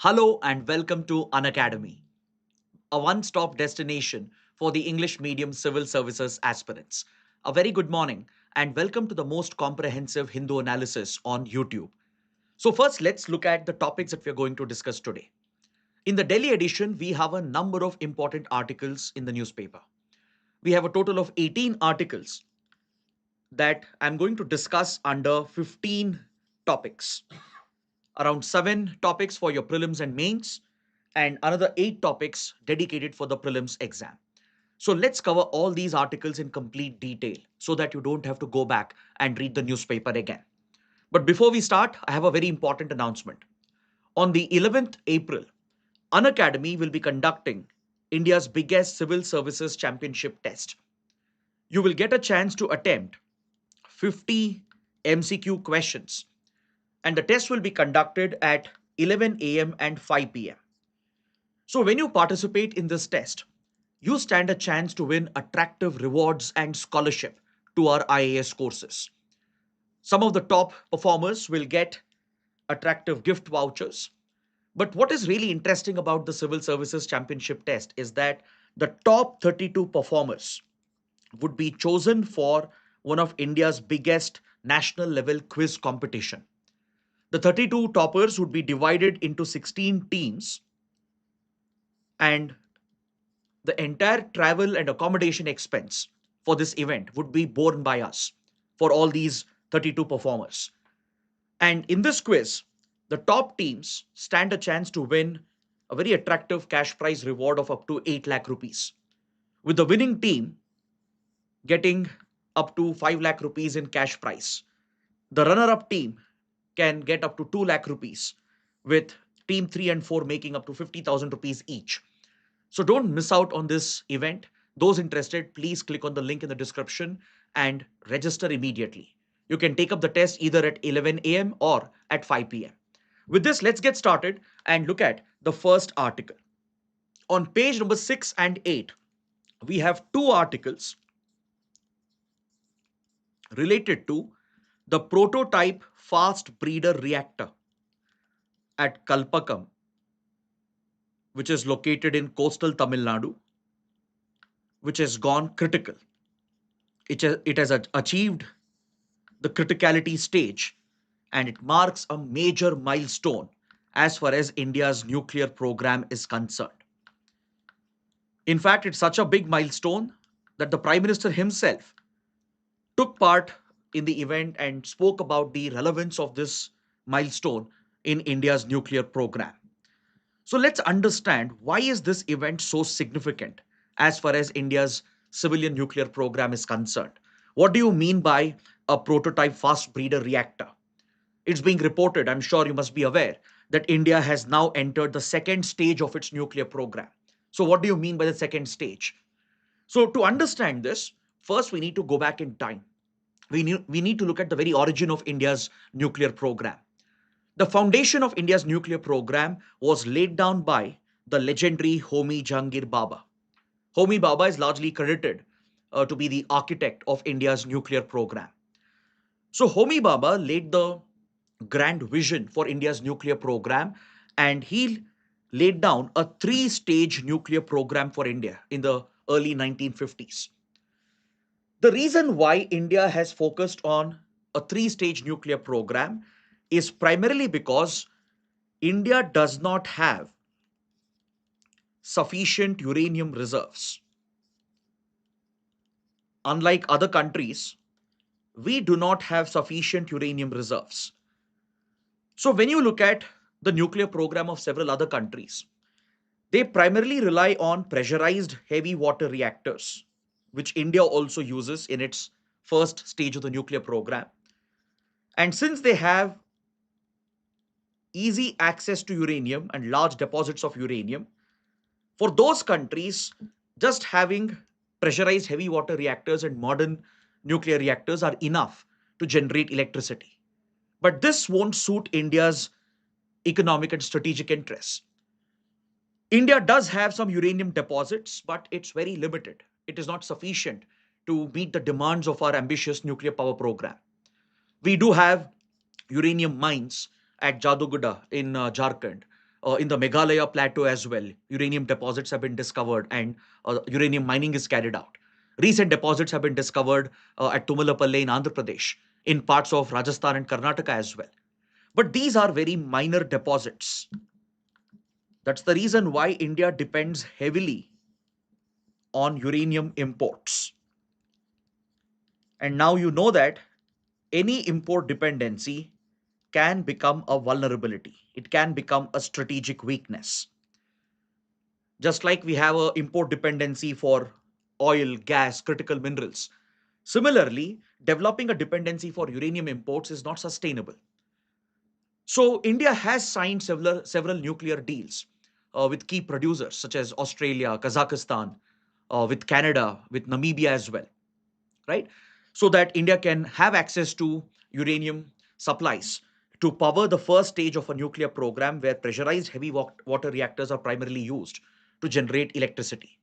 Hello and welcome to Unacademy, a one-stop destination for the English medium civil services aspirants. A very good morning and welcome to the most comprehensive Hindu analysis on YouTube. So first, let's look at the topics that we're going to discuss today. In the Delhi edition, we have a number of important articles in the newspaper. We have a total of 18 articles that I'm going to discuss under 15 topics. Around 7 topics for your prelims and mains, and another 8 topics dedicated for the prelims exam. So let's cover all these articles in complete detail so that you don't have to go back and read the newspaper again. But before we start, I have a very important announcement. On the 11th April, Unacademy will be conducting India's biggest civil services championship test. You will get a chance to attempt 50 MCQ questions, and the test will be conducted at 11 a.m. and 5 p.m. So when you participate in this test, you stand a chance to win attractive rewards and scholarship to our IAS courses. Some of the top performers will get attractive gift vouchers. But what is really interesting about the Civil Services Championship test is that the top 32 performers would be chosen for one of India's biggest national level quiz competition. The 32 toppers would be divided into 16 teams, and the entire travel and accommodation expense for this event would be borne by us for all these 32 performers. And in this quiz, the top teams stand a chance to win a very attractive cash prize reward of up to 8 lakh rupees, with the winning team getting up to 5 lakh rupees in cash prize. The runner up team can get up to 2 lakh rupees, with team 3 and 4 making up to 50,000 rupees each. So don't miss out on this event. Those interested, please click on the link in the description and register immediately. You can take up the test either at 11 a.m. or at 5 p.m. With this, let's get started and look at the first article. On page number 6 and 8, we have two articles related to the prototype fast breeder reactor at Kalpakkam, which is located in coastal Tamil Nadu, which has gone critical. It has achieved the criticality stage, and it marks a major milestone as far as India's nuclear program is concerned. In fact, it's such a big milestone that the Prime Minister himself took part in the event and spoke about the relevance of this milestone in India's nuclear program. So let's understand, why is this event so significant as far as India's civilian nuclear program is concerned? What do you mean by a prototype fast breeder reactor? It's being reported, I'm sure you must be aware, that India has now entered the second stage of its nuclear program. So what do you mean by the second stage? So to understand this, first we need to go back in time. We need to look at the very origin of India's nuclear program. The foundation of India's nuclear program was laid down by the legendary Homi Jahangir Baba. Homi Baba is largely credited to be the architect of India's nuclear program. So Homi Baba laid the grand vision for India's nuclear program, and he laid down a three-stage nuclear program for India in the early 1950s. The reason why India has focused on a three-stage nuclear program is primarily because India does not have sufficient uranium reserves. Unlike other countries, we do not have sufficient uranium reserves. So when you look at the nuclear program of several other countries, they primarily rely on pressurized heavy water reactors, which India also uses in its first stage of the nuclear program. And since they have easy access to uranium and large deposits of uranium, for those countries, just having pressurized heavy water reactors and modern nuclear reactors are enough to generate electricity. But this won't suit India's economic and strategic interests. India does have some uranium deposits, but it's very limited. It is not sufficient to meet the demands of our ambitious nuclear power program. We do have uranium mines at Jaduguda in Jharkhand. in the Meghalaya plateau as well. Uranium deposits have been discovered and uranium mining is carried out. Recent deposits have been discovered at Tumalapalle in Andhra Pradesh, in parts of Rajasthan and Karnataka as well. But these are very minor deposits. That's the reason why India depends heavily on uranium imports. And now you know that any import dependency can become a vulnerability. It can become a strategic weakness. Just like we have a import dependency for oil, gas, critical minerals. Similarly, developing a dependency for uranium imports is not sustainable. So India has signed several nuclear deals with key producers such as Australia, Kazakhstan, with Canada, with Namibia as well, right? So that India can have access to uranium supplies to power the first stage of a nuclear program where pressurized heavy water reactors are primarily used to generate electricity.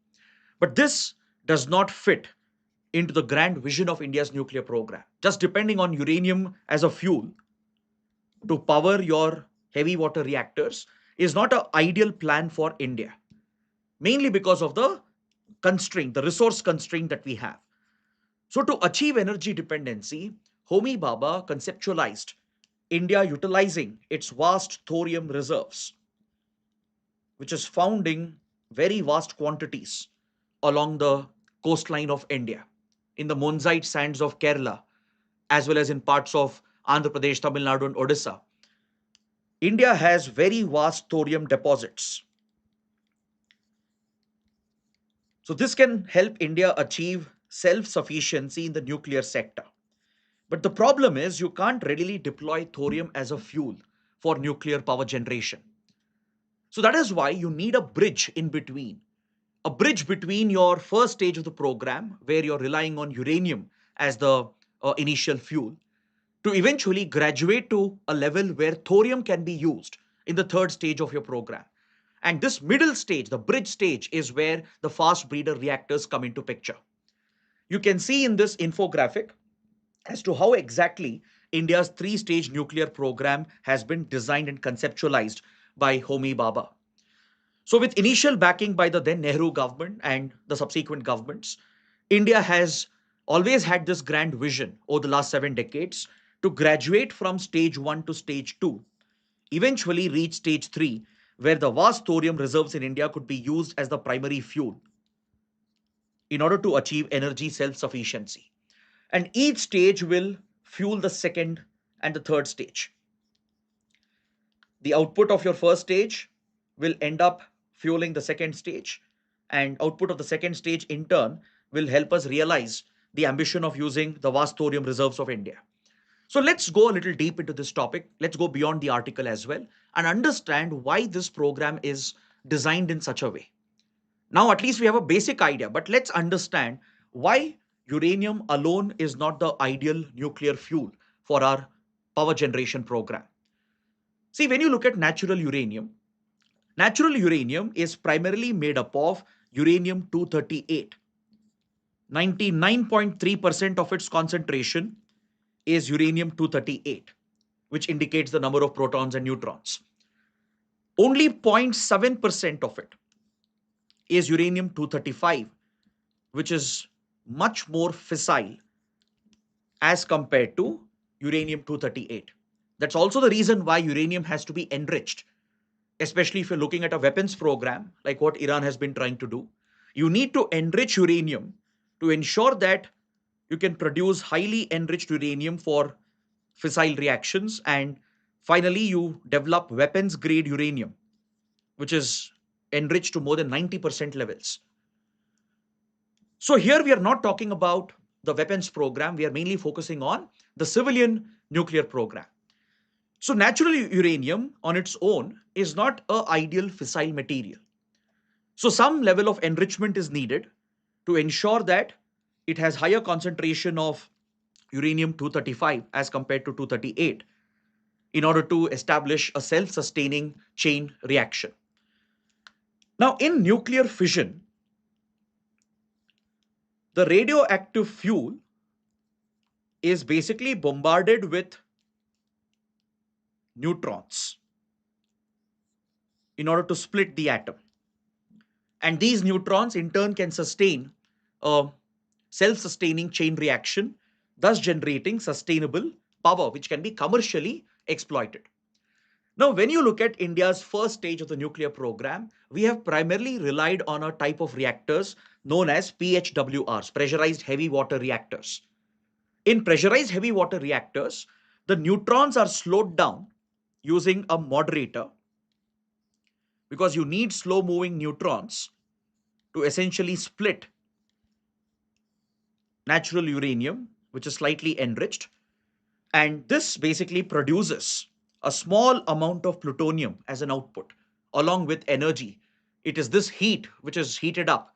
But this does not fit into the grand vision of India's nuclear program. Just depending on uranium as a fuel to power your heavy water reactors is not an ideal plan for India, mainly because of the constraint, the resource constraint that we have. So, to achieve energy dependency, Homi Bhabha conceptualized India utilizing its vast thorium reserves, which is found in very vast quantities along the coastline of India, in the monzite sands of Kerala, as well as in parts of Andhra Pradesh, Tamil Nadu, and Odisha. India has very vast thorium deposits. So, this can help India achieve self sufficiency in the nuclear sector. But the problem is you can't readily deploy thorium as a fuel for nuclear power generation. So that is why you need a bridge in between. A bridge between your first stage of the program, where you're relying on uranium as the initial fuel, to eventually graduate to a level where thorium can be used in the third stage of your program. And this middle stage, the bridge stage, is where the fast breeder reactors come into picture. You can see in this infographic as to how exactly India's three-stage nuclear program has been designed and conceptualized by Homi Bhabha. So, with initial backing by the then Nehru government and the subsequent governments, India has always had this grand vision over the last 7 decades to graduate from stage 1 to stage 2, eventually reach stage 3, where the vast thorium reserves in India could be used as the primary fuel in order to achieve energy self sufficiency. And each stage will fuel the second and the third stage. The output of your first stage will end up fueling the second stage, and output of the second stage in turn will help us realize the ambition of using the vast thorium reserves of India. So let's go a little deep into this topic. Let's go beyond the article as well and understand why this program is designed in such a way. Now, at least we have a basic idea, but let's understand why uranium alone is not the ideal nuclear fuel for our power generation program. See, when you look at natural uranium is primarily made up of uranium 238. 99.3% of its concentration is uranium 238, which indicates the number of protons and neutrons. Only 0.7% of it is uranium 235, which is much more fissile as compared to uranium 238. That's also the reason why uranium has to be enriched, especially if you're looking at a weapons program like what Iran has been trying to do. You need to enrich uranium to ensure that you can produce highly enriched uranium for fissile reactions, and finally you develop weapons grade uranium, which is enriched to more than 90% levels. So here we are not talking about the weapons program. We are mainly focusing on the civilian nuclear program. So natural uranium on its own is not an ideal fissile material. So some level of enrichment is needed to ensure that it has higher concentration of uranium 235 as compared to 238 in order to establish a self-sustaining chain reaction. Now in nuclear fission, the radioactive fuel is basically bombarded with neutrons. in order to split the atom. And these neutrons in turn can sustain a self-sustaining chain reaction, thus generating sustainable power, which can be commercially exploited. Now, when you look at India's first stage of the nuclear program, we have primarily relied on a type of reactors known as PHWRs, pressurized heavy water reactors. In pressurized heavy water reactors, the neutrons are slowed down using a moderator because you need slow moving neutrons to essentially split natural uranium, which is slightly enriched. And this basically produces a small amount of plutonium as an output, along with energy. It is this heat which is heated up,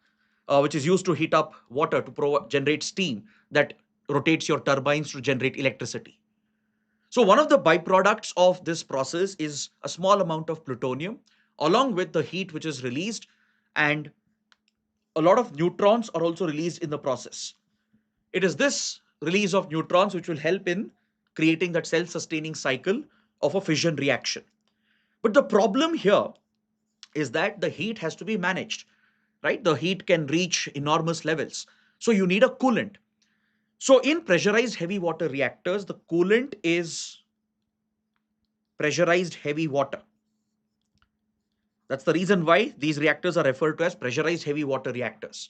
which is used to heat up water to generate steam that rotates your turbines to generate electricity. So one of the byproducts of this process is a small amount of plutonium, along with the heat which is released, and a lot of neutrons are also released in the process. It is this release of neutrons which will help in creating that self-sustaining cycle of a fission reaction. But the problem here is that the heat has to be managed, right? The heat can reach enormous levels. So you need a coolant. So in pressurized heavy water reactors, the coolant is pressurized heavy water. That's the reason why these reactors are referred to as pressurized heavy water reactors.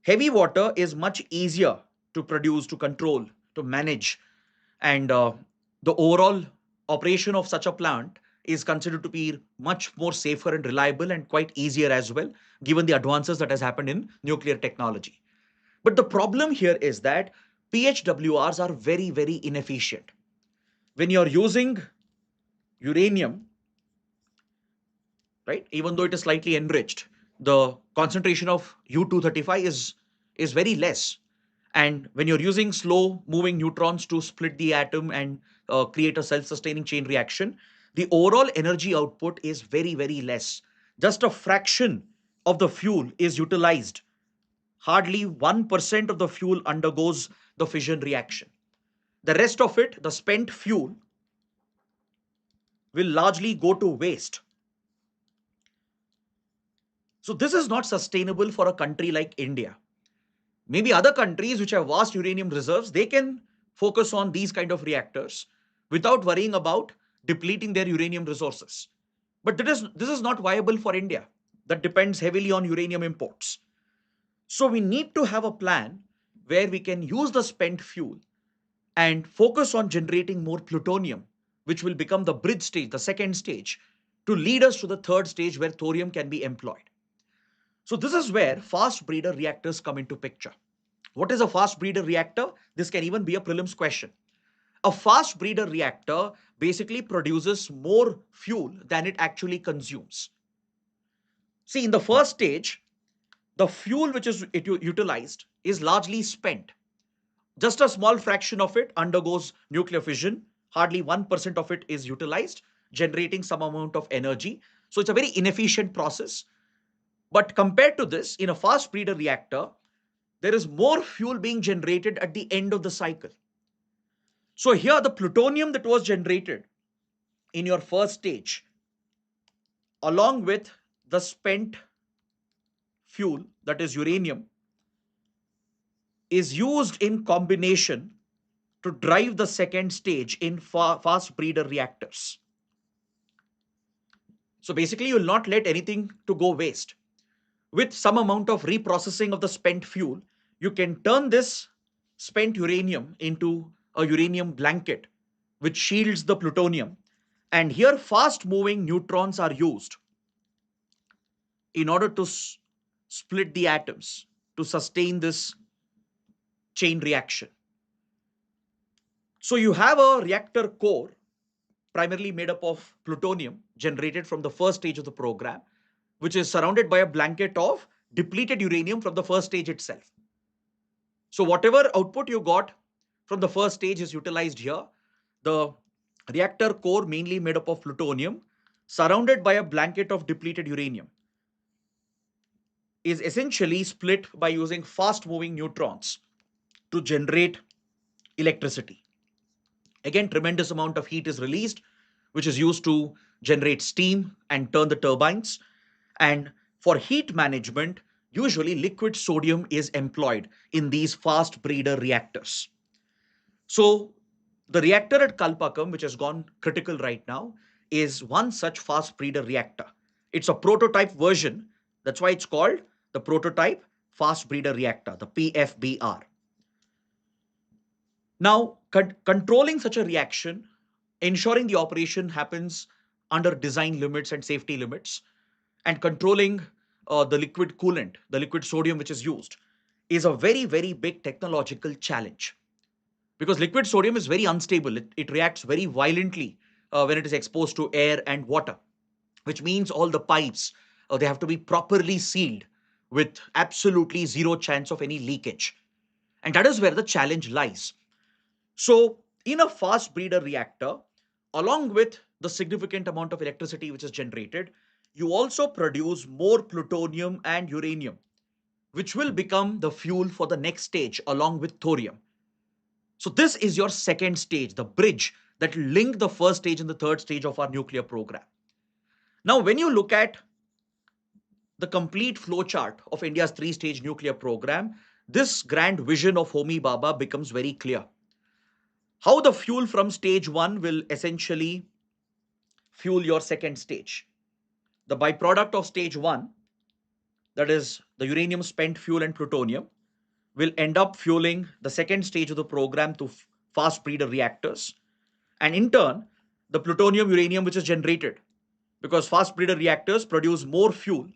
Heavy water is much easier to produce, to control, to manage, and the overall operation of such a plant is considered to be much more safer and reliable and quite easier as well, given the advances that has happened in nuclear technology. But the problem here is that PHWRs are very, very inefficient. When you're using uranium, right, even though it is slightly enriched, the concentration of U-235 is very less. And when you're using slow moving neutrons to split the atom and create a self-sustaining chain reaction, the overall energy output is very, very less. Just a fraction of the fuel is utilized. Hardly 1% of the fuel undergoes the fission reaction. The rest of it, the spent fuel, will largely go to waste. So this is not sustainable for a country like India. Maybe other countries which have vast uranium reserves, they can focus on these kind of reactors without worrying about depleting their uranium resources. But this is not viable for India. That depends heavily on uranium imports. So we need to have a plan where we can use the spent fuel and focus on generating more plutonium, which will become the bridge stage, the second stage, to lead us to the third stage where thorium can be employed. So this is where fast breeder reactors come into picture. What is a fast breeder reactor? This can even be a prelims question. A fast breeder reactor basically produces more fuel than it actually consumes. See, in the first stage, the fuel which is utilized is largely spent. Just a small fraction of it undergoes nuclear fission. Hardly 1% of it is utilized, generating some amount of energy. So it's a very inefficient process. But compared to this, in a fast breeder reactor, there is more fuel being generated at the end of the cycle. So here the plutonium that was generated in your first stage, along with the spent fuel, that is uranium, is used in combination to drive the second stage in fast breeder reactors. So basically, you will not let anything to go waste. With some amount of reprocessing of the spent fuel, you can turn this spent uranium into a uranium blanket, which shields the plutonium. And here, fast moving neutrons are used in order to split the atoms to sustain this chain reaction. So you have a reactor core primarily made up of plutonium generated from the first stage of the program, which is surrounded by a blanket of depleted uranium from the first stage itself. So whatever output you got from the first stage is utilized here. The reactor core mainly made up of plutonium surrounded by a blanket of depleted uranium is essentially split by using fast moving neutrons to generate electricity. Again, tremendous amount of heat is released, which is used to generate steam and turn the turbines. And for heat management, usually liquid sodium is employed in these fast breeder reactors. So the reactor at Kalpakkam, which has gone critical right now, is one such fast breeder reactor. It's a prototype version. That's why it's called the prototype fast breeder reactor, the PFBR. Now, controlling such a reaction, ensuring the operation happens under design limits and safety limits, and controlling the liquid coolant, the liquid sodium which is used, is a very, very big technological challenge. Because liquid sodium is very unstable. It reacts very violently when it is exposed to air and water, which means all the pipes, they have to be properly sealed with absolutely zero chance of any leakage. And that is where the challenge lies. So, in a fast breeder reactor, along with the significant amount of electricity which is generated, you also produce more plutonium and uranium, which will become the fuel for the next stage along with thorium. So, this is your second stage, the bridge that will link the first stage and the third stage of our nuclear program. Now, when you look at the complete flowchart of India's three-stage nuclear program, this grand vision of Homi Baba becomes very clear. How the fuel from stage one will essentially fuel your second stage. The byproduct of stage one, that is the uranium spent fuel and plutonium, will end up fueling the second stage of the program to fast breeder reactors. And in turn, the plutonium uranium which is generated, because fast breeder reactors produce more fuel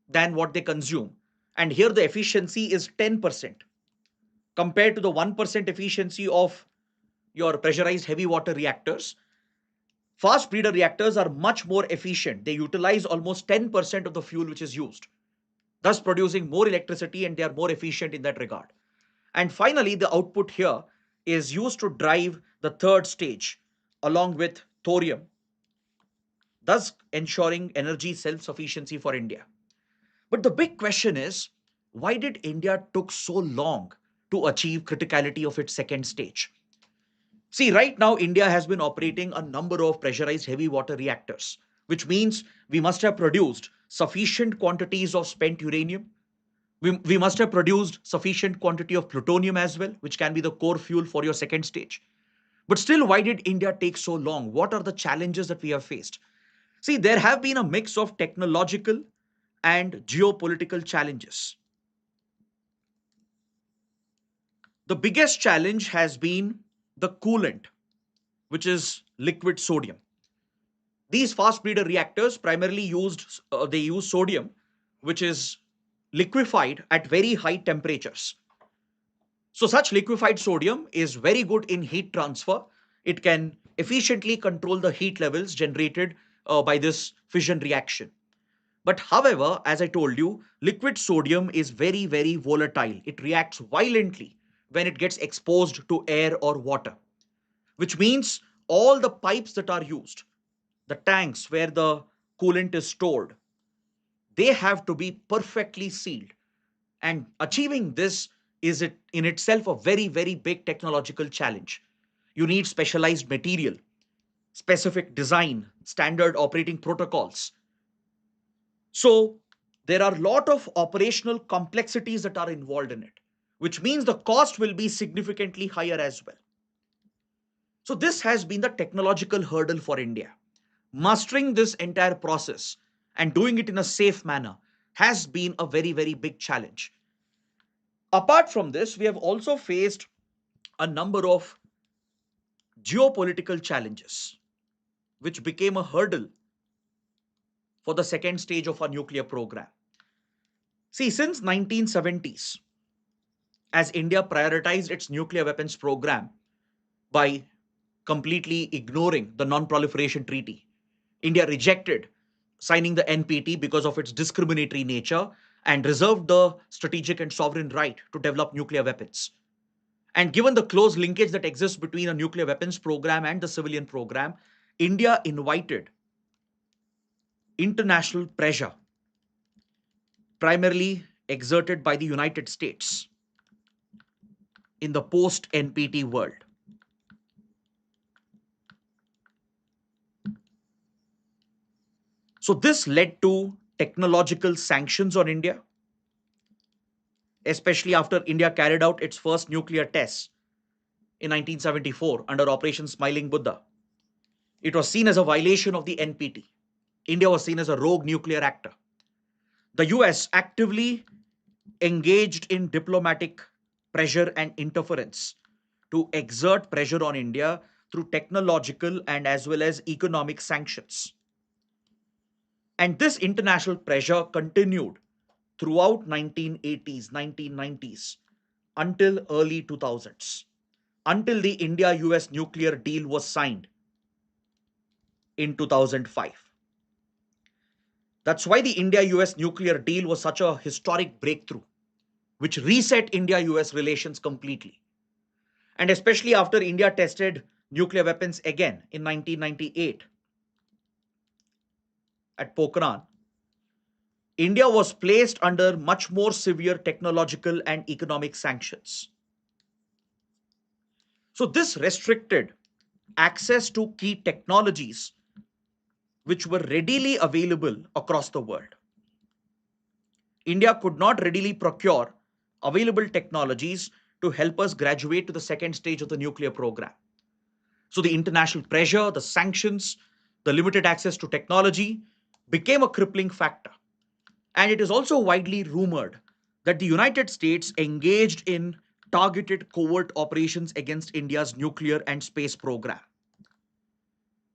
than what they consume. And here the efficiency is 10% compared to the 1% efficiency of your pressurized heavy water reactors. Fast breeder reactors are much more efficient. They utilize almost 10% of the fuel which is used, thus producing more electricity, and they are more efficient in that regard. And finally, the output here is used to drive the third stage along with thorium, thus ensuring energy self-sufficiency for India. But the big question is, why did India took so long to achieve criticality of its second stage? See, right now, India has been operating a number of pressurized heavy water reactors, which means we must have produced sufficient quantities of spent uranium. We must have produced sufficient quantity of plutonium as well, which can be the core fuel for your second stage. But still, why did India take so long? What are the challenges that we have faced? See, there have been a mix of technological and geopolitical challenges. The biggest challenge has been the coolant, which is liquid sodium. These fast breeder reactors primarily they use sodium, which is liquefied at very high temperatures. So such liquefied sodium is very good in heat transfer. It can efficiently control the heat levels generated by this fission reaction. But however, as I told you, liquid sodium is very, very volatile. It reacts violently when it gets exposed to air or water, which means all the pipes that are used, the tanks where the coolant is stored, they have to be perfectly sealed. And achieving this is it in itself a very, very big technological challenge. You need specialized material, specific design, standard operating protocols. So there are a lot of operational complexities that are involved in it, which means the cost will be significantly higher as well. So this has been the technological hurdle for India. Mastering this entire process and doing it in a safe manner has been a very, very big challenge. Apart from this, we have also faced a number of geopolitical challenges, which became a hurdle for the second stage of our nuclear program. See, since 1970s, as India prioritized its nuclear weapons program by completely ignoring the Non-Proliferation Treaty, India rejected signing the NPT because of its discriminatory nature and reserved the strategic and sovereign right to develop nuclear weapons. And given the close linkage that exists between a nuclear weapons program and the civilian program, India invited international pressure, primarily exerted by the United States in the post NPT world. So this led to technological sanctions on India, especially after India carried out its first nuclear tests in 1974 under Operation Smiling Buddha. It was seen as a violation of the NPT. India was seen as a rogue nuclear actor. The US actively engaged in diplomatic pressure and interference to exert pressure on India through technological and as well as economic sanctions. And this international pressure continued throughout 1980s, 1990s until early 2000s, until the India-US nuclear deal was signed in 2005. That's why the India-US nuclear deal was such a historic breakthrough, which reset India-US relations completely. And especially after India tested nuclear weapons again in 1998 at Pokhran, India was placed under much more severe technological and economic sanctions. So this restricted access to key technologies which were readily available across the world. India could not readily procure available technologies to help us graduate to the second stage of the nuclear program. So the international pressure, the sanctions, the limited access to technology became a crippling factor. And it is also widely rumored that the United States engaged in targeted covert operations against India's nuclear and space program.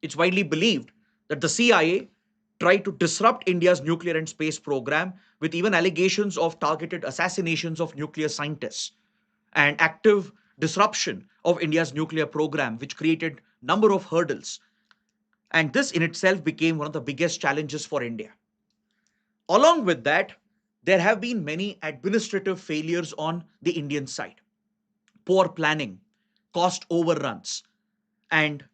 It's widely believed that the CIA tried to disrupt India's nuclear and space program with even allegations of targeted assassinations of nuclear scientists and active disruption of India's nuclear program, which created number of hurdles. And this in itself became one of the biggest challenges for India. Along with that, there have been many administrative failures on the Indian side. Poor planning, cost overruns, and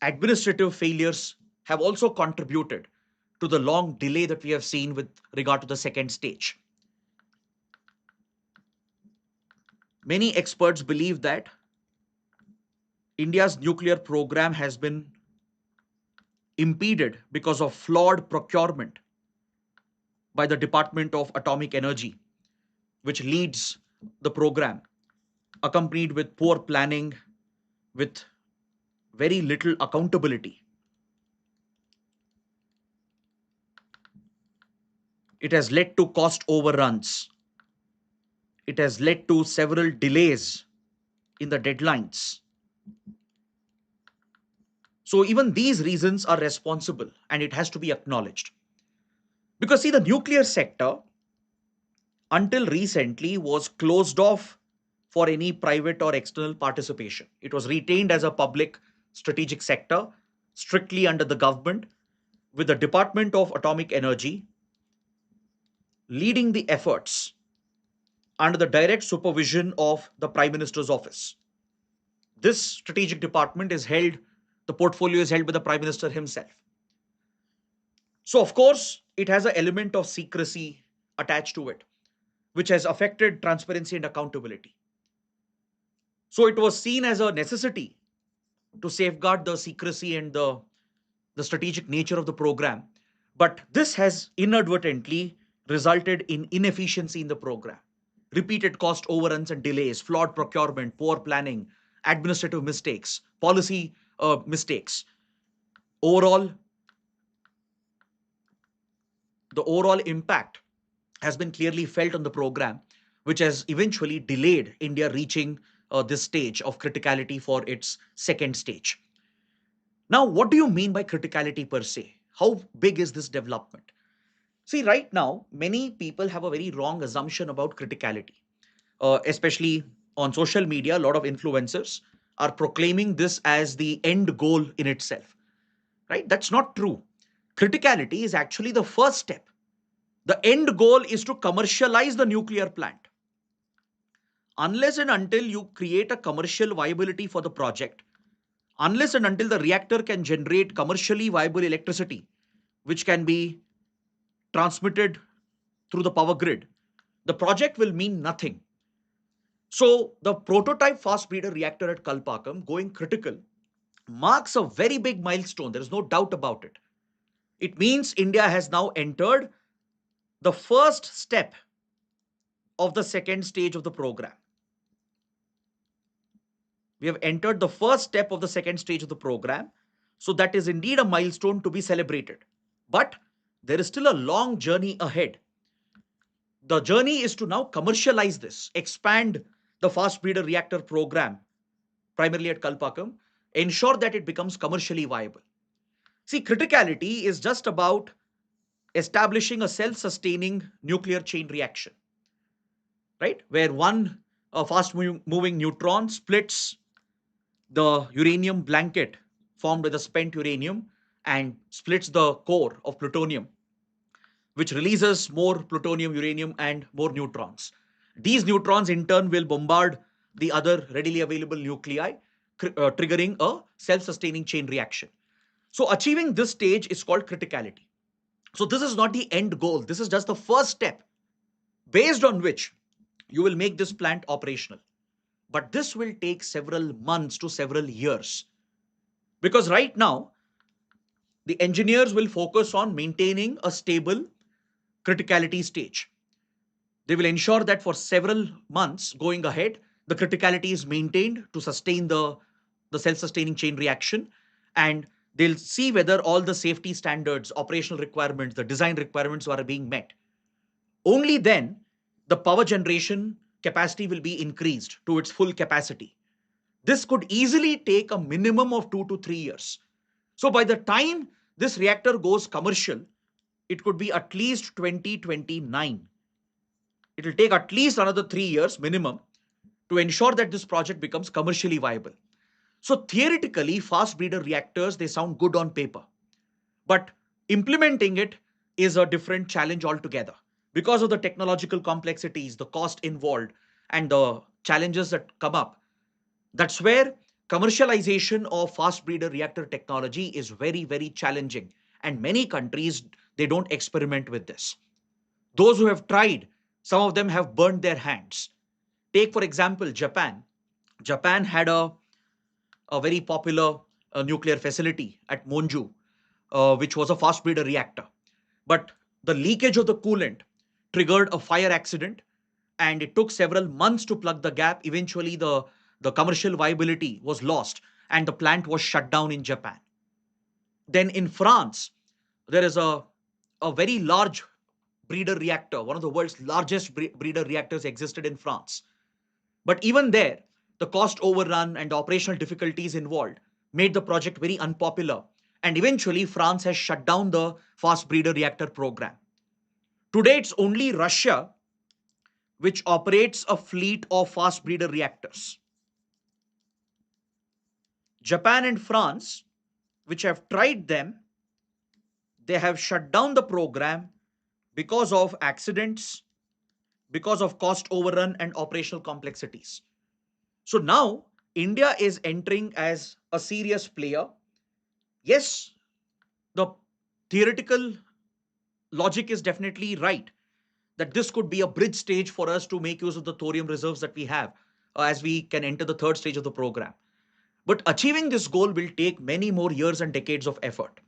administrative failures have also contributed to the long delay that we have seen with regard to the second stage. Many experts believe that India's nuclear program has been impeded because of flawed procurement by the Department of Atomic Energy, which leads the program, accompanied with poor planning, with very little accountability. It has led to cost overruns. It has led to several delays in the deadlines. So even these reasons are responsible and it has to be acknowledged. Because see, the nuclear sector until recently was closed off for any private or external participation. It was retained as a public strategic sector, strictly under the government, with the Department of Atomic Energy leading the efforts under the direct supervision of the Prime Minister's office. This strategic department is held, the portfolio is held by the Prime Minister himself. So, of course, it has an element of secrecy attached to it, which has affected transparency and accountability. So, it was seen as a necessity to safeguard the secrecy and the strategic nature of the program. But this has inadvertently resulted in inefficiency in the program. Repeated cost overruns and delays, flawed procurement, poor planning, administrative mistakes, policy mistakes. Overall, the overall impact has been clearly felt on the program, which has eventually delayed India reaching this stage of criticality for its second stage. Now, what do you mean by criticality per se? How big is this development? See, right now, many people have a very wrong assumption about criticality, especially on social media. A lot of influencers are proclaiming this as the end goal in itself, right? That's not true. Criticality is actually the first step. The end goal is to commercialize the nuclear plant. Unless and until you create a commercial viability for the project, unless and until the reactor can generate commercially viable electricity, which can be transmitted through the power grid, the project will mean nothing. So the prototype fast breeder reactor at Kalpakkam going critical marks a very big milestone. There is no doubt about it. It means India has now entered the first step of the second stage of the program. We have entered the first step of the second stage of the program. So that is indeed a milestone to be celebrated. But there is still a long journey ahead. The journey is to now commercialize this, expand the fast breeder reactor program, primarily at Kalpakkam, ensure that it becomes commercially viable. See, criticality is just about establishing a self-sustaining nuclear chain reaction, right? Where one fast-moving neutron splits the uranium blanket formed by the spent uranium and splits the core of plutonium, which releases more plutonium, uranium, and more neutrons. These neutrons, in turn, will bombard the other readily available nuclei, triggering a self-sustaining chain reaction. So, achieving this stage is called criticality. So, this is not the end goal. This is just the first step based on which you will make this plant operational. But this will take several months to several years. Because right now, the engineers will focus on maintaining a stable criticality stage. They will ensure that for several months going ahead, the criticality is maintained to sustain the self-sustaining chain reaction. And they'll see whether all the safety standards, operational requirements, the design requirements are being met. Only then the power generation capacity will be increased to its full capacity. This could easily take a minimum of 2 to 3 years. So by the time this reactor goes commercial, it could be at least 2029. It will take at least another 3 years minimum to ensure that this project becomes commercially viable. So theoretically, fast breeder reactors, they sound good on paper, but implementing it is a different challenge altogether because of the technological complexities, the cost involved, and the challenges that come up. That's where commercialization of fast breeder reactor technology is very, very challenging. And many countries, they don't experiment with this. Those who have tried, some of them have burned their hands. Take, for example, Japan. Japan had a very popular nuclear facility at Monju, which was a fast breeder reactor. But the leakage of the coolant triggered a fire accident, and it took several months to plug the gap. Eventually, the commercial viability was lost, and the plant was shut down in Japan. Then in France, there is a very large breeder reactor, one of the world's largest breeder reactors existed in France. But even there, the cost overrun and the operational difficulties involved made the project very unpopular. And eventually, France has shut down the fast breeder reactor program. Today, it's only Russia which operates a fleet of fast breeder reactors. Japan and France, which have tried them, they have shut down the program because of accidents, because of cost overrun and operational complexities. So now India is entering as a serious player. Yes, the theoretical logic is definitely right that this could be a bridge stage for us to make use of the thorium reserves that we have as we can enter the third stage of the program. But achieving this goal will take many more years and decades of effort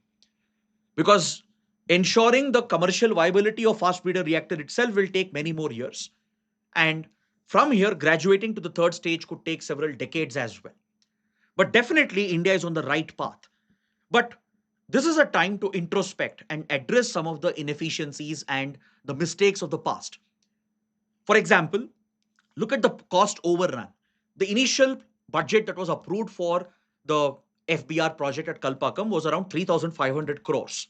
because ensuring the commercial viability of fast breeder reactor itself will take many more years. And from here, graduating to the third stage could take several decades as well. But definitely, India is on the right path. But this is a time to introspect and address some of the inefficiencies and the mistakes of the past. For example, look at the cost overrun. The initial budget that was approved for the FBR project at Kalpakkam was around 3,500 crores.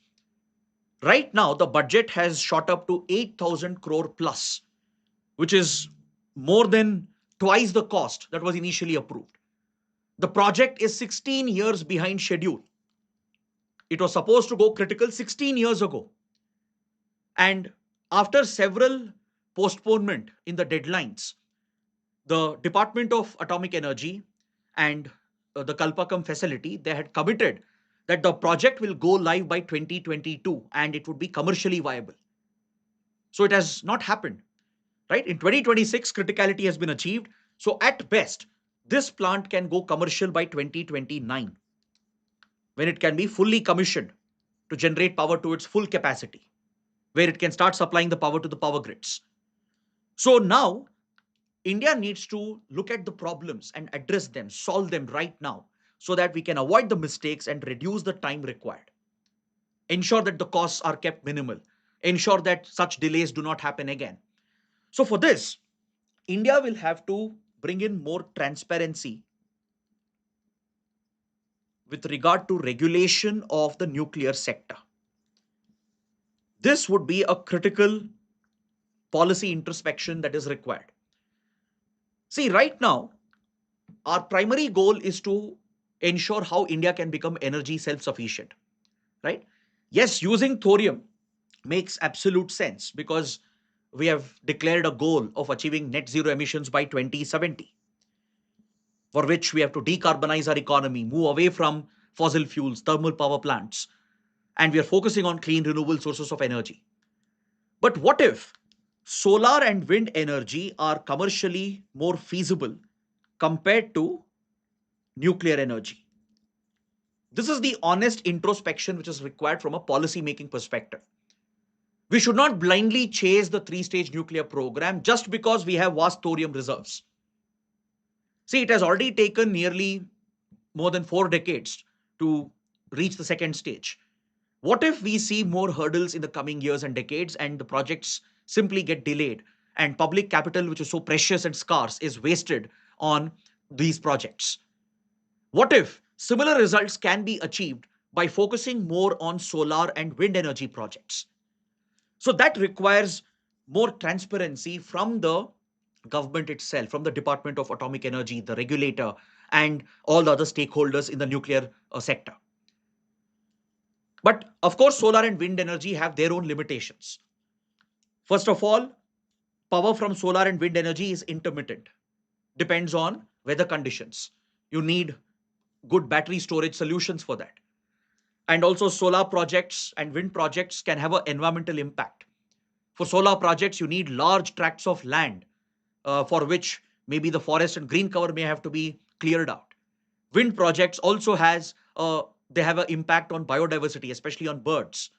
Right now, the budget has shot up to 8,000 crore plus, which is more than twice the cost that was initially approved. The project is 16 years behind schedule. It was supposed to go critical 16 years ago. And after several postponement in the deadlines, the Department of Atomic Energy and the Kalpakkam facility, they had committed that the project will go live by 2022 and it would be commercially viable. So it has not happened, right? In 2026, criticality has been achieved. So at best, this plant can go commercial by 2029 when it can be fully commissioned. to generate power to its full capacity, where it can start supplying the power to the power grids. So now India needs to look at the problems and address them, solve them right now, so that we can avoid the mistakes and reduce the time required. Ensure that the costs are kept minimal. Ensure that such delays do not happen again. So for this, India will have to bring in more transparency with regard to regulation of the nuclear sector. This would be a critical policy introspection that is required. See, right now, our primary goal is to ensure how India can become energy self-sufficient, right? Yes, using thorium makes absolute sense because we have declared a goal of achieving net zero emissions by 2070, for which we have to decarbonize our economy, move away from fossil fuels, thermal power plants, and we are focusing on clean renewable sources of energy. But what if solar and wind energy are commercially more feasible compared to nuclear energy? This is the honest introspection which is required from a policy making perspective. We should not blindly chase the three-stage nuclear program just because we have vast thorium reserves. See, it has already taken nearly more than 4 decades to reach the second stage. What if we see more hurdles in the coming years and decades and the projects simply get delayed and public capital, which is so precious and scarce, is wasted on these projects? What if similar results can be achieved by focusing more on solar and wind energy projects? So that requires more transparency from the government itself, from the Department of Atomic Energy, the regulator, and all the other stakeholders in the nuclear sector. But of course, solar and wind energy have their own limitations. First of all, power from solar and wind energy is intermittent, depends on weather conditions. You need good battery storage solutions for that. And also, solar projects and wind projects can have an environmental impact. For solar projects, you need large tracts of land for which maybe the forest and green cover may have to be cleared out. Wind projects also they have an impact on biodiversity, especially on birds.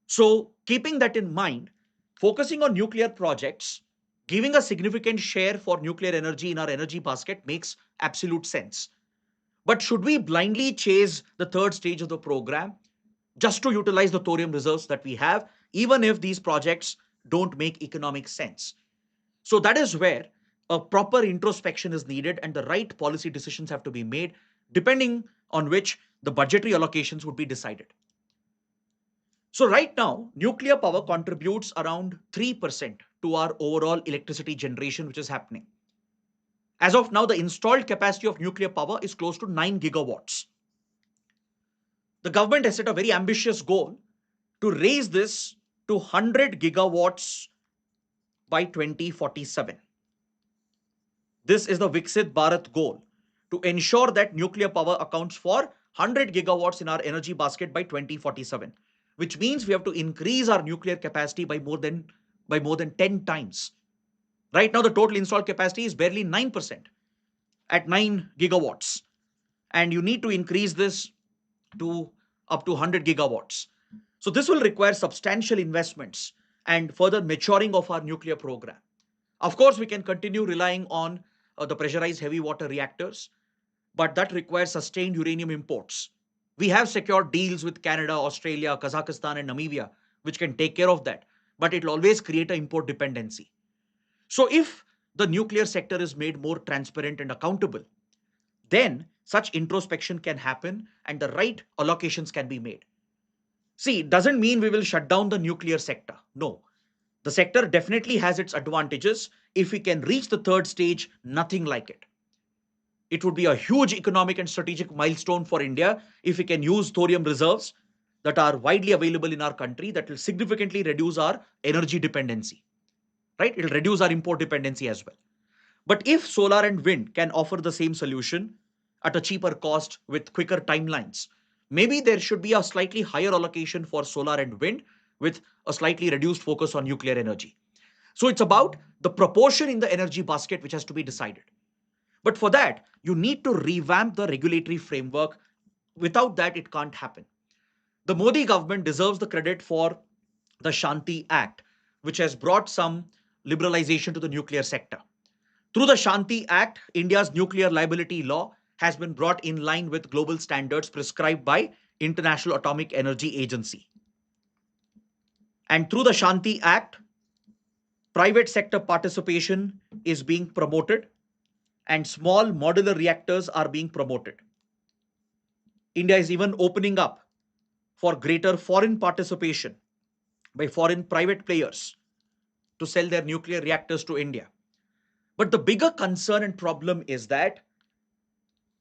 So keeping that in mind, focusing on nuclear projects, giving a significant share for nuclear energy in our energy basket makes absolute sense. But should we blindly chase the third stage of the program just to utilize the thorium reserves that we have, even if these projects don't make economic sense? So that is where a proper introspection is needed and the right policy decisions have to be made, depending on which the budgetary allocations would be decided. So right now, nuclear power contributes around 3% to our overall electricity generation, which is happening. As of now, the installed capacity of nuclear power is close to 9 gigawatts. The government has set a very ambitious goal to raise this to 100 gigawatts by 2047. This is the Viksit Bharat goal to ensure that nuclear power accounts for 100 gigawatts in our energy basket by 2047, which means we have to increase our nuclear capacity by more than 10 times. Right now, the total installed capacity is barely 9% at 9 gigawatts. And you need to increase this to up to 100 gigawatts. So this will require substantial investments and further maturing of our nuclear program. Of course, we can continue relying on the pressurized heavy water reactors, but that requires sustained uranium imports. We have secured deals with Canada, Australia, Kazakhstan, and Namibia, which can take care of that, but it will always create an import dependency. So if the nuclear sector is made more transparent and accountable, then such introspection can happen and the right allocations can be made. See, it doesn't mean we will shut down the nuclear sector. No. The sector definitely has its advantages. If we can reach the third stage, nothing like it. It would be a huge economic and strategic milestone for India if we can use thorium reserves that are widely available in our country that will significantly reduce our energy dependency. Right? It will reduce our import dependency as well. But if solar and wind can offer the same solution at a cheaper cost with quicker timelines, maybe there should be a slightly higher allocation for solar and wind with a slightly reduced focus on nuclear energy. So it's about the proportion in the energy basket which has to be decided. But for that, you need to revamp the regulatory framework. Without that, it can't happen. The Modi government deserves the credit for the Shanti Act, which has brought some liberalization to the nuclear sector. Through the Shanti Act, India's nuclear liability law has been brought in line with global standards prescribed by International Atomic Energy Agency. And through the Shanti Act, private sector participation is being promoted and small modular reactors are being promoted. India is even opening up for greater foreign participation by foreign private players to sell their nuclear reactors to India. But the bigger concern and problem is that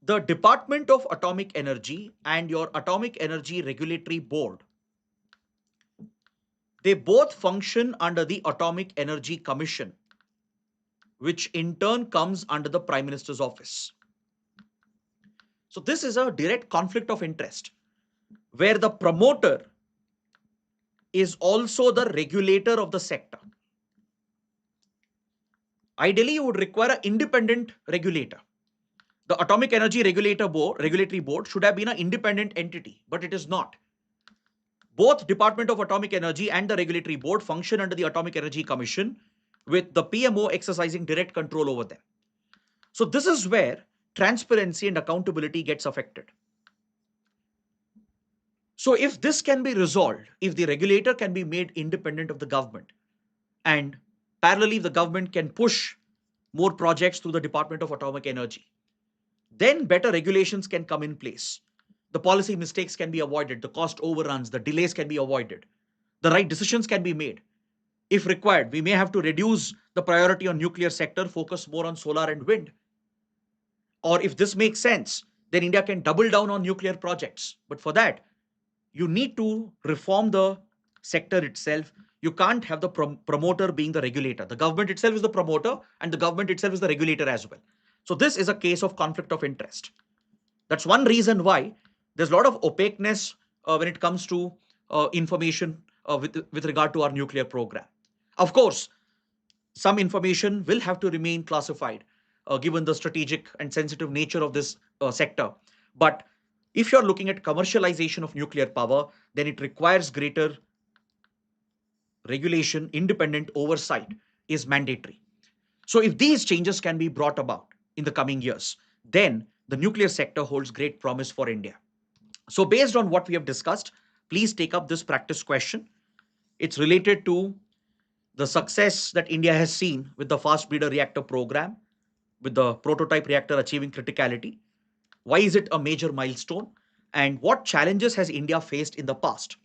the Department of Atomic Energy and your Atomic Energy Regulatory Board, they both function under the Atomic Energy Commission, which in turn comes under the Prime Minister's office. So this is a direct conflict of interest where the promoter is also the regulator of the sector. Ideally, you would require an independent regulator. The Atomic Energy Regulatory Board should have been an independent entity, but it is not. Both Department of Atomic Energy and the Regulatory Board function under the Atomic Energy Commission, with the PMO exercising direct control over them. So this is where transparency and accountability gets affected. So if this can be resolved, if the regulator can be made independent of the government, and parallelly the government can push more projects through the Department of Atomic Energy, then better regulations can come in place. The policy mistakes can be avoided, the cost overruns, the delays can be avoided, the right decisions can be made. If required, we may have to reduce the priority on nuclear sector, focus more on solar and wind. Or if this makes sense, then India can double down on nuclear projects. But for that, you need to reform the sector itself. You can't have the promoter being the regulator. The government itself is the promoter and the government itself is the regulator as well. So this is a case of conflict of interest. That's one reason why there's a lot of opaqueness when it comes to information with regard to our nuclear program. Of course, some information will have to remain classified given the strategic and sensitive nature of this sector. But if you're looking at commercialization of nuclear power, then it requires greater regulation, independent oversight is mandatory. So if these changes can be brought about in the coming years, then the nuclear sector holds great promise for India. So based on what we have discussed, please take up this practice question. It's related to the success that India has seen with the Fast Breeder Reactor program, with the prototype reactor achieving criticality. Why is it a major milestone? And what challenges has India faced in the past?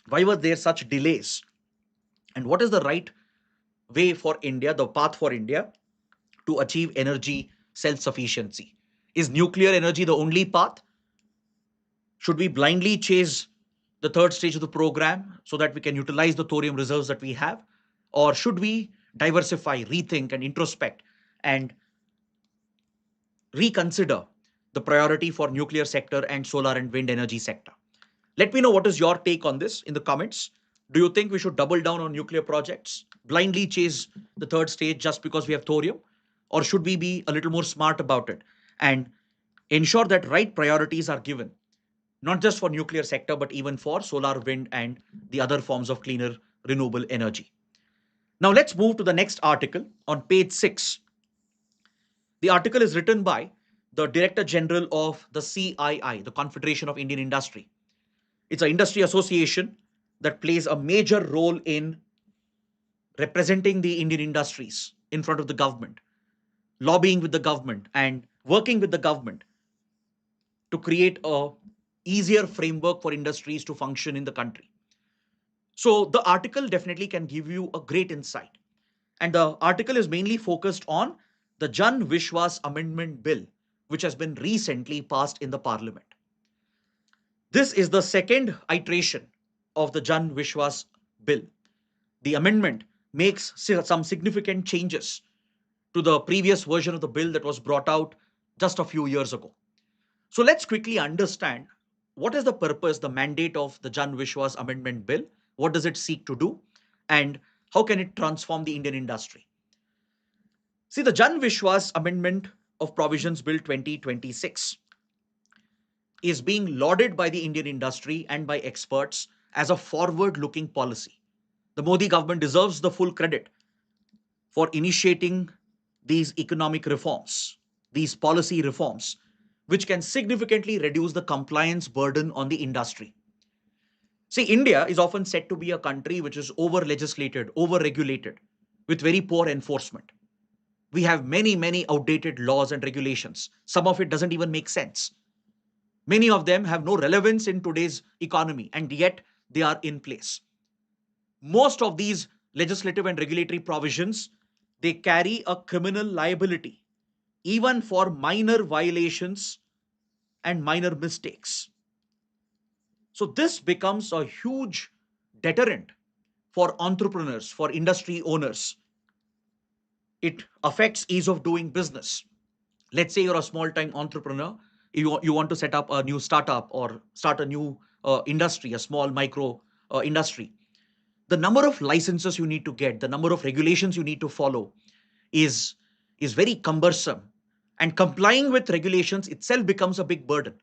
Why were there such delays? And what is the right way for India, the path for India to achieve energy self-sufficiency? Is nuclear energy the only path? Should we blindly chase the third stage of the program so that we can utilize the thorium reserves that we have? Or should we diversify, rethink, and introspect and reconsider the priority for nuclear sector and solar and wind energy sector? Let me know what is your take on this in the comments. Do you think we should double down on nuclear projects, blindly chase the third stage just because we have thorium? Or should we be a little more smart about it and ensure that right priorities are given, not just for nuclear sector, but even for solar, wind, and the other forms of cleaner renewable energy? Now let's move to the next article on page 6. The article is written by the Director General of the CII, the Confederation of Indian Industry. It's an industry association that plays a major role in representing the Indian industries in front of the government, lobbying with the government and working with the government to create a easier framework for industries to function in the country. So the article definitely can give you a great insight. And the article is mainly focused on the Jan Vishwas Amendment Bill, which has been recently passed in the Parliament. This is the second iteration of the Jan Vishwas Bill. The amendment makes some significant changes to the previous version of the bill that was brought out just a few years ago. So let's quickly understand what is the purpose, the mandate of the Jan Vishwas Amendment Bill, what does it seek to do, and how can it transform the Indian industry? See, the Jan Vishwas Amendment of Provisions Bill 2026 is being lauded by the Indian industry and by experts as a forward-looking policy. The Modi government deserves the full credit for initiating these economic reforms, these policy reforms, which can significantly reduce the compliance burden on the industry. See, India is often said to be a country which is over legislated, over regulated, with very poor enforcement. We have many outdated laws and regulations. Some of it doesn't even make sense. Many of them have no relevance in today's economy, and yet they are in place. Most of these legislative and regulatory provisions, they carry a criminal liability, even for minor violations and minor mistakes. So this becomes a huge deterrent for entrepreneurs, for industry owners. It affects ease of doing business. Let's say you're a small time entrepreneur, you want to set up a new startup or start a new industry, a small micro industry. The number of licenses you need to get, the number of regulations you need to follow is, is very cumbersome. And complying with regulations itself becomes a big burden.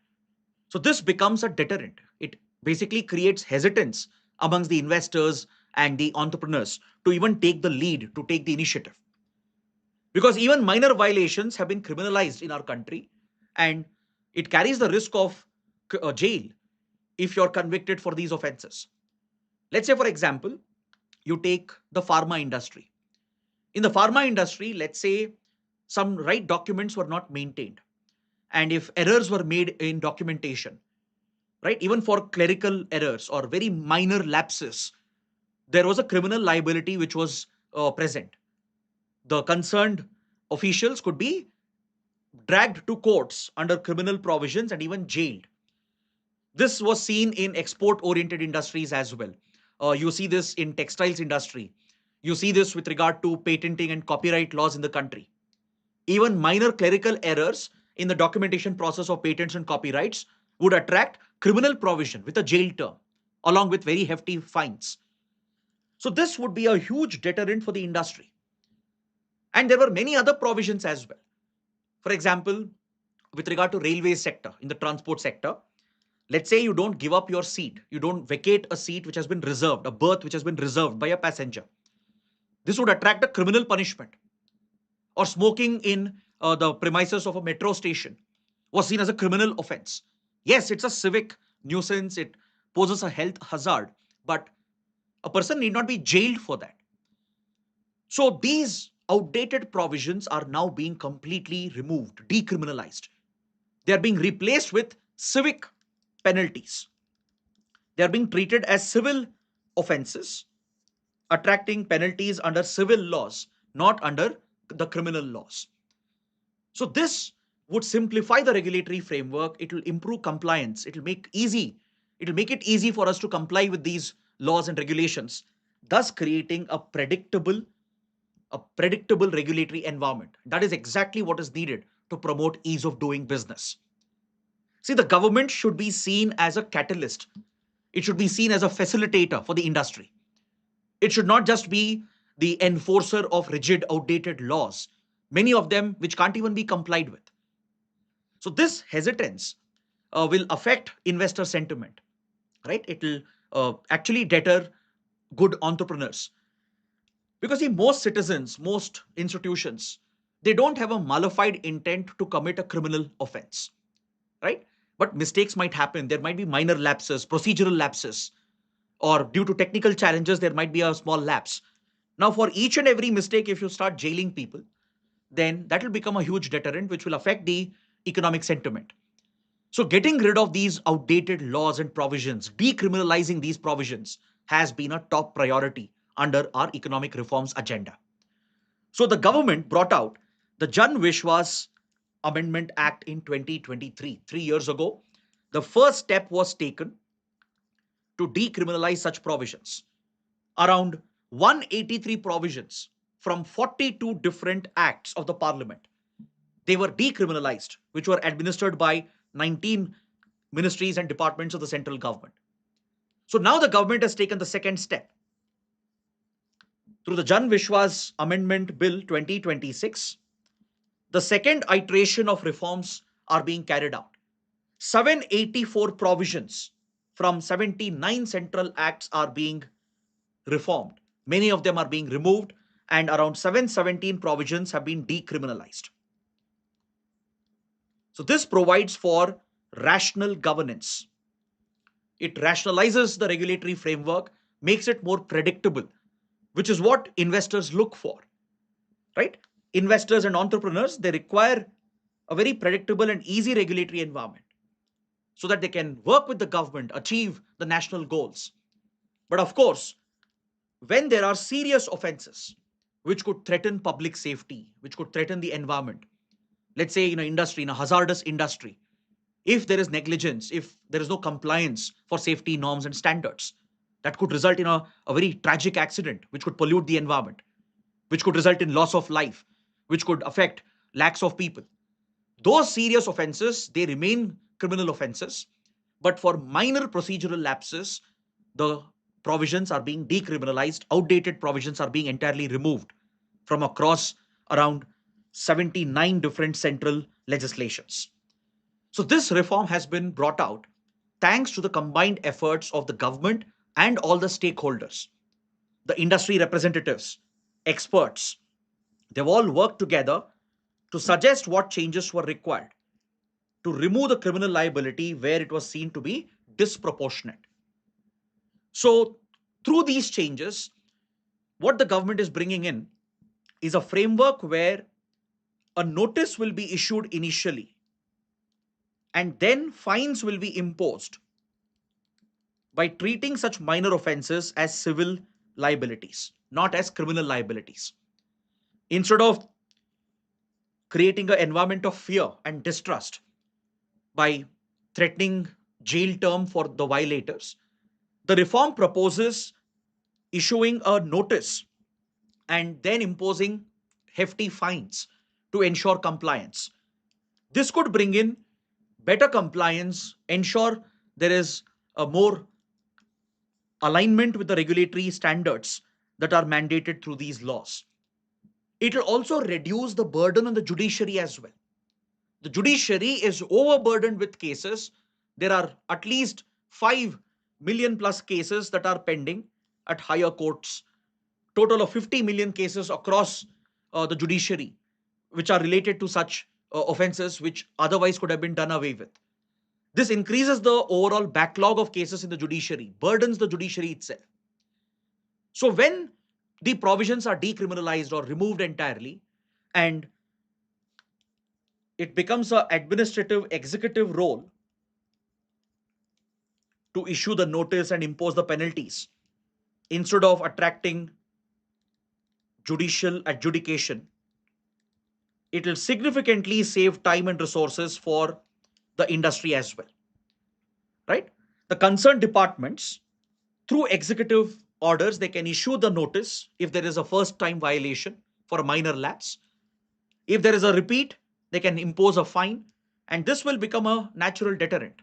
So this becomes a deterrent. It basically creates hesitance amongst the investors and the entrepreneurs to even take the lead, to take the initiative. Because even minor violations have been criminalized in our country, and it carries the risk of jail if you're convicted for these offenses. Let's say, for example, you take the pharma industry. In the pharma industry, let's say some right documents were not maintained. And if errors were made in documentation, right, even for clerical errors or very minor lapses, there was a criminal liability which was present. The concerned officials could be dragged to courts under criminal provisions and even jailed. This was seen in export-oriented industries as well. You see this in textiles industry. You see this with regard to patenting and copyright laws in the country. Even minor clerical errors in the documentation process of patents and copyrights would attract criminal provision with a jail term, along with very hefty fines. So this would be a huge deterrent for the industry. And there were many other provisions as well. For example, with regard to railway sector, in the transport sector, let's say you don't give up your seat, you don't vacate a seat which has been reserved, a berth which has been reserved by a passenger. This would attract a criminal punishment. Or smoking in the premises of a metro station was seen as a criminal offense. Yes, it's a civic nuisance, it poses a health hazard, but a person need not be jailed for that. So these outdated provisions are now being completely removed, decriminalized. They are being replaced with civic penalties. They are being treated as civil offenses, attracting penalties under civil laws, not under the criminal laws. So this would simplify the regulatory framework. It will improve compliance. It will make it easy for us to comply with these laws and regulations, thus creating a predictable regulatory environment. That is exactly what is needed to promote ease of doing business. See, the government should be seen as a catalyst. It should be seen as a facilitator for the industry. It should not just be the enforcer of rigid, outdated laws, many of them which can't even be complied with. So this hesitance will affect investor sentiment, right? It will actually deter good entrepreneurs. Because see, most citizens, most institutions, they don't have a malified intent to commit a criminal offense, right? But mistakes might happen. There might be minor lapses, procedural lapses, or due to technical challenges, there might be a small lapse. Now, for each and every mistake, if you start jailing people, then that will become a huge deterrent, which will affect the economic sentiment. So, getting rid of these outdated laws and provisions, decriminalizing these provisions, has been a top priority under our economic reforms agenda. So, the government brought out the Jan Vishwas Amendment Act in 2023, 3 years ago. The first step was taken to decriminalize such provisions. Around 183 provisions from 42 different acts of the parliament, they were decriminalized, which were administered by 19 ministries and departments of the central government. So now the government has taken the second step. Through the Jan Vishwas Amendment Bill 2026, the second iteration of reforms are being carried out. 784 provisions from 79 central acts are being reformed. Many of them are being removed, and around 717 provisions have been decriminalized. So, this provides for rational governance. It rationalizes the regulatory framework, makes it more predictable, which is what investors look for, right? Investors and entrepreneurs, they require a very predictable and easy regulatory environment so that they can work with the government, achieve the national goals. But of course, when there are serious offenses which could threaten public safety, which could threaten the environment, let's say in an industry, in a hazardous industry, if there is negligence, if there is no compliance for safety norms and standards, that could result in a very tragic accident which could pollute the environment, which could result in loss of life, which could affect lakhs of people. Those serious offenses, they remain criminal offenses, but for minor procedural lapses, the provisions are being decriminalized, outdated provisions are being entirely removed from across around 79 different central legislations. So this reform has been brought out thanks to the combined efforts of the government and all the stakeholders, the industry representatives, experts. They've all worked together to suggest what changes were required to remove the criminal liability where it was seen to be disproportionate. So, through these changes, what the government is bringing in is a framework where a notice will be issued initially and then fines will be imposed by treating such minor offenses as civil liabilities, not as criminal liabilities. Instead of creating an environment of fear and distrust by threatening jail term for the violators, the reform proposes issuing a notice and then imposing hefty fines to ensure compliance. This could bring in better compliance, ensure there is a more alignment with the regulatory standards that are mandated through these laws. It will also reduce the burden on the judiciary as well. The judiciary is overburdened with cases. There are at least 5 million plus cases that are pending at higher courts, total of 50 million cases across the judiciary, which are related to such offenses which otherwise could have been done away with. This increases the overall backlog of cases in the judiciary, burdens the judiciary itself. So, when the provisions are decriminalized or removed entirely, and it becomes an administrative executive role to issue the notice and impose the penalties instead of attracting judicial adjudication, it will significantly save time and resources for the industry as well, right? The concerned departments, through executive orders, they can issue the notice if there is a first time violation for a minor lapse. If there is a repeat, they can impose a fine, and this will become a natural deterrent.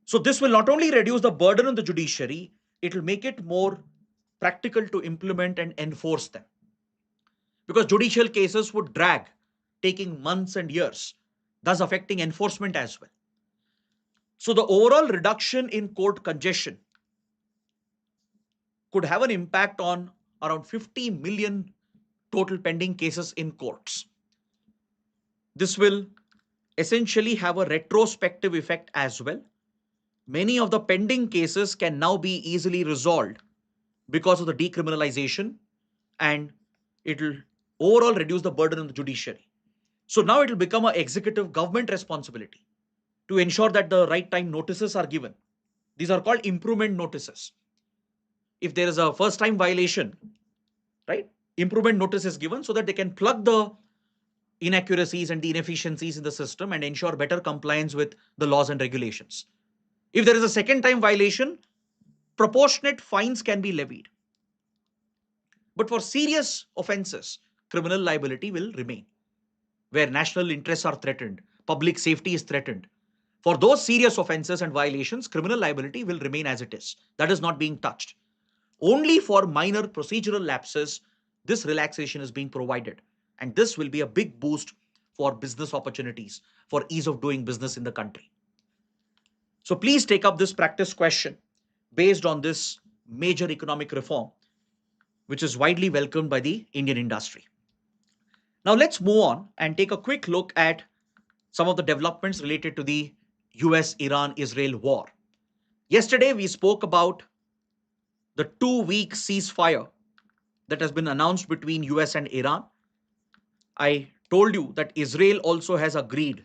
So, this will not only reduce the burden on the judiciary, it will make it more practical to implement and enforce them. Because judicial cases would drag, taking months and years, thus affecting enforcement as well. So, the overall reduction in court congestion could have an impact on around 50 million total pending cases in courts. This will essentially have a retrospective effect as well. Many of the pending cases can now be easily resolved because of the decriminalization, and it will overall reduce the burden on the judiciary. So now it will become an executive government responsibility to ensure that the right time notices are given. These are called improvement notices. If there is a first time violation, right, improvement notice is given so that they can plug the inaccuracies and the inefficiencies in the system and ensure better compliance with the laws and regulations. If there is a second time violation, proportionate fines can be levied. But for serious offenses, criminal liability will remain, where national interests are threatened, public safety is threatened. For those serious offenses and violations, criminal liability will remain as it is. That is not being touched. Only for minor procedural lapses, this relaxation is being provided. And this will be a big boost for business opportunities, for ease of doing business in the country. So please take up this practice question based on this major economic reform, which is widely welcomed by the Indian industry. Now let's move on and take a quick look at some of the developments related to the US-Iran-Israel war. Yesterday, we spoke about the 2-week ceasefire that has been announced between US and Iran. I told you that Israel also has agreed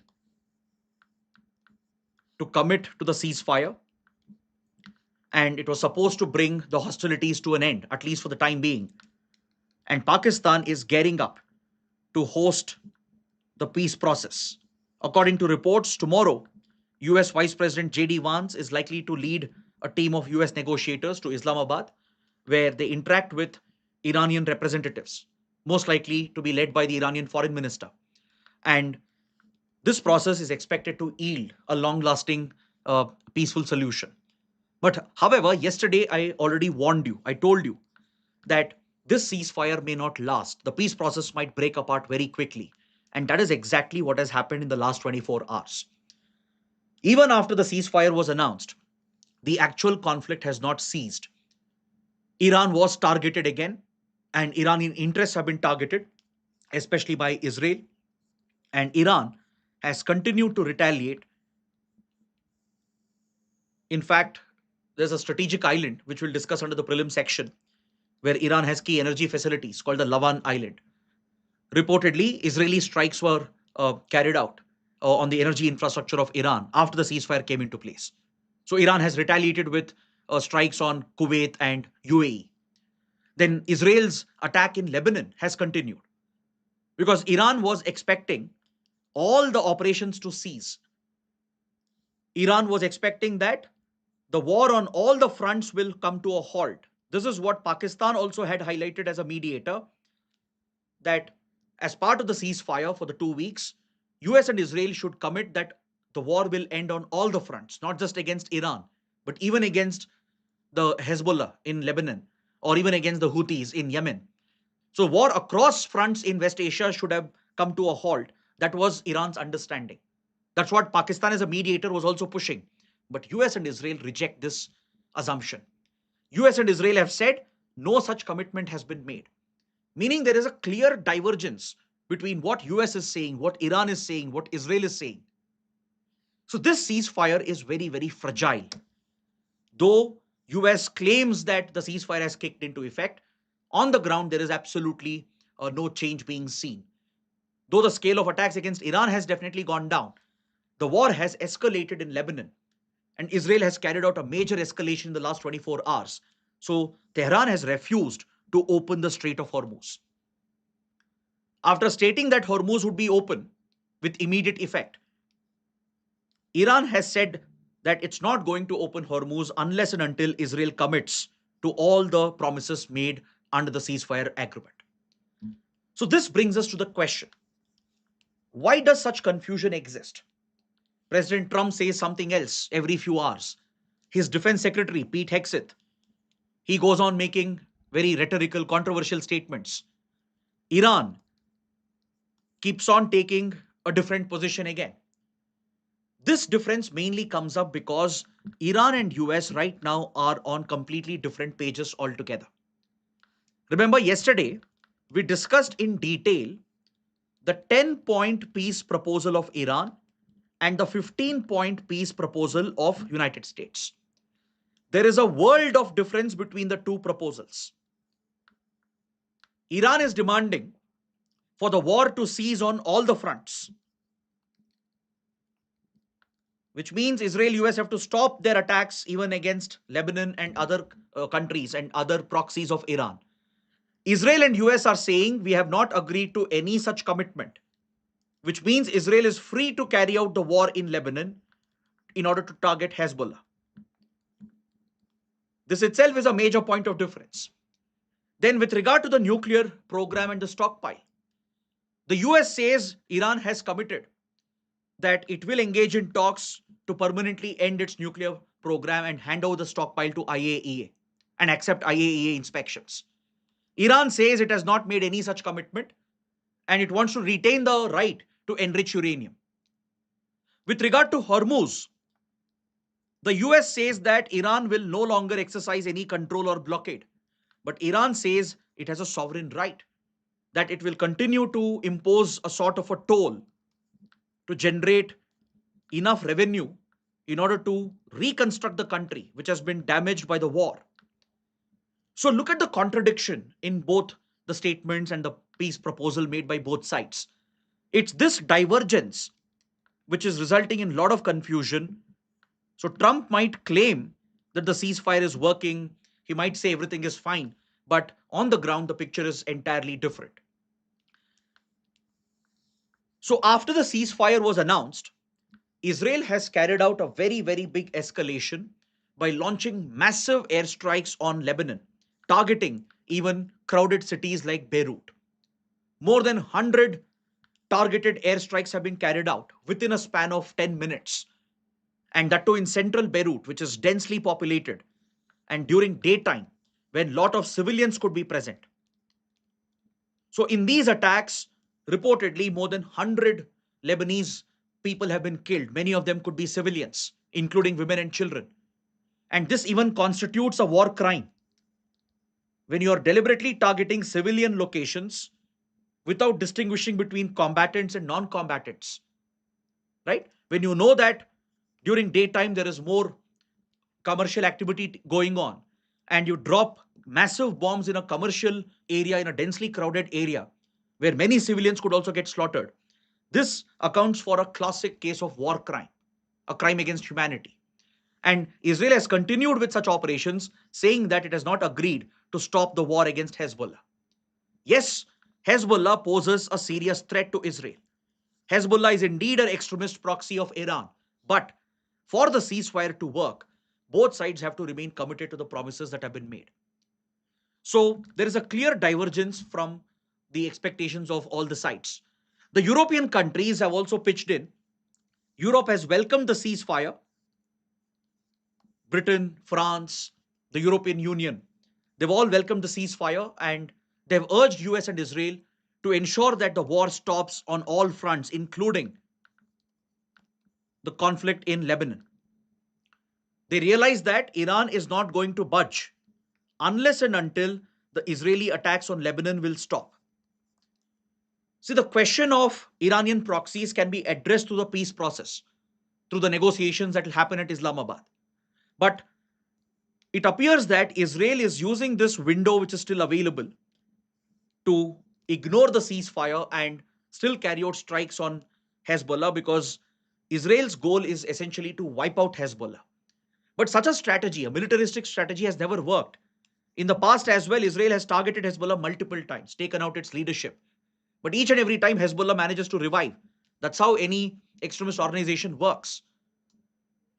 to commit to the ceasefire, and it was supposed to bring the hostilities to an end, at least for the time being. And Pakistan is gearing up to host the peace process. According to reports, tomorrow, US Vice President J.D. Vance is likely to lead a team of US negotiators to Islamabad, where they interact with Iranian representatives, most likely to be led by the Iranian foreign minister. And this process is expected to yield a long-lasting, peaceful solution. But however, yesterday I already warned you, I told you that this ceasefire may not last. The peace process might break apart very quickly. And that is exactly what has happened in the last 24 hours. Even after the ceasefire was announced, the actual conflict has not ceased. Iran was targeted again, and Iranian interests have been targeted, especially by Israel. And Iran has continued to retaliate. In fact, there's a strategic island, which we'll discuss under the prelim section, where Iran has key energy facilities called the Lavan Island. Reportedly, Israeli strikes were carried out on the energy infrastructure of Iran after the ceasefire came into place. So Iran has retaliated with strikes on Kuwait and UAE. Then Israel's attack in Lebanon has continued because Iran was expecting all the operations to cease. Iran was expecting that the war on all the fronts will come to a halt. This is what Pakistan also had highlighted as a mediator, that as part of the ceasefire for the 2 weeks, US and Israel should commit that the war will end on all the fronts, not just against Iran, but even against the Hezbollah in Lebanon or even against the Houthis in Yemen. So war across fronts in West Asia should have come to a halt. That was Iran's understanding. That's what Pakistan as a mediator was also pushing. But US and Israel reject this assumption. US and Israel have said no such commitment has been made. Meaning there is a clear divergence between what US is saying, what Iran is saying, what Israel is saying. So this ceasefire is very, very fragile. Though US claims that the ceasefire has kicked into effect, on the ground there is absolutely no change being seen. Though the scale of attacks against Iran has definitely gone down, the war has escalated in Lebanon, and Israel has carried out a major escalation in the last 24 hours. So Tehran has refused to open the Strait of Hormuz. After stating that Hormuz would be open with immediate effect, Iran has said that it's not going to open Hormuz unless and until Israel commits to all the promises made under the ceasefire agreement. So this brings us to the question, why does such confusion exist? President Trump says something else every few hours. His defense secretary, Pete Hegseth, he goes on making very rhetorical, controversial statements. Iran keeps on taking a different position again. This difference mainly comes up because Iran and US right now are on completely different pages altogether. Remember, yesterday we discussed in detail the 10-point peace proposal of Iran and the 15-point peace proposal of United States. There is a world of difference between the two proposals. Iran is demanding for the war to cease on all the fronts, which means Israel, US have to stop their attacks even against Lebanon and other countries and other proxies of Iran. Israel and US are saying we have not agreed to any such commitment, which means Israel is free to carry out the war in Lebanon in order to target Hezbollah. This itself is a major point of difference. Then with regard to the nuclear program and the stockpile, the US says Iran has committed that it will engage in talks to permanently end its nuclear program and hand over the stockpile to IAEA and accept IAEA inspections. Iran says it has not made any such commitment and it wants to retain the right to enrich uranium. With regard to Hormuz, the US says that Iran will no longer exercise any control or blockade. But Iran says it has a sovereign right, that it will continue to impose a sort of a toll to generate enough revenue in order to reconstruct the country, which has been damaged by the war. So look at the contradiction in both the statements and the peace proposal made by both sides. It's this divergence which is resulting in a lot of confusion. So Trump might claim that the ceasefire is working, he might say everything is fine, but on the ground, the picture is entirely different. So after the ceasefire was announced, Israel has carried out a very, very big escalation by launching massive airstrikes on Lebanon, targeting even crowded cities like Beirut. More than 100 targeted airstrikes have been carried out within a span of 10 minutes. And that too in central Beirut, which is densely populated, and during daytime, when a lot of civilians could be present. So in these attacks, reportedly more than 100 Lebanese people have been killed. Many of them could be civilians, including women and children. And this even constitutes a war crime. When you are deliberately targeting civilian locations without distinguishing between combatants and non-combatants, right? When you know that during daytime there is more commercial activity going on, and you drop massive bombs in a commercial area, in a densely crowded area, where many civilians could also get slaughtered, this accounts for a classic case of war crime, a crime against humanity. And Israel has continued with such operations, saying that it has not agreed to stop the war against Hezbollah. Yes, Hezbollah poses a serious threat to Israel. Hezbollah is indeed an extremist proxy of Iran. But for the ceasefire to work, both sides have to remain committed to the promises that have been made. So there is a clear divergence from the expectations of all the sides. The European countries have also pitched in. Europe has welcomed the ceasefire. Britain, France, the European Union, they've all welcomed the ceasefire, and they've urged US and Israel to ensure that the war stops on all fronts, including the conflict in Lebanon. They realize that Iran is not going to budge unless and until the Israeli attacks on Lebanon will stop. See, the question of Iranian proxies can be addressed through the peace process, through the negotiations that will happen at Islamabad. But it appears that Israel is using this window which is still available to ignore the ceasefire and still carry out strikes on Hezbollah, because Israel's goal is essentially to wipe out Hezbollah. But such a strategy, a militaristic strategy, has never worked. In the past as well, Israel has targeted Hezbollah multiple times, taken out its leadership. But each and every time, Hezbollah manages to revive. That's how any extremist organization works.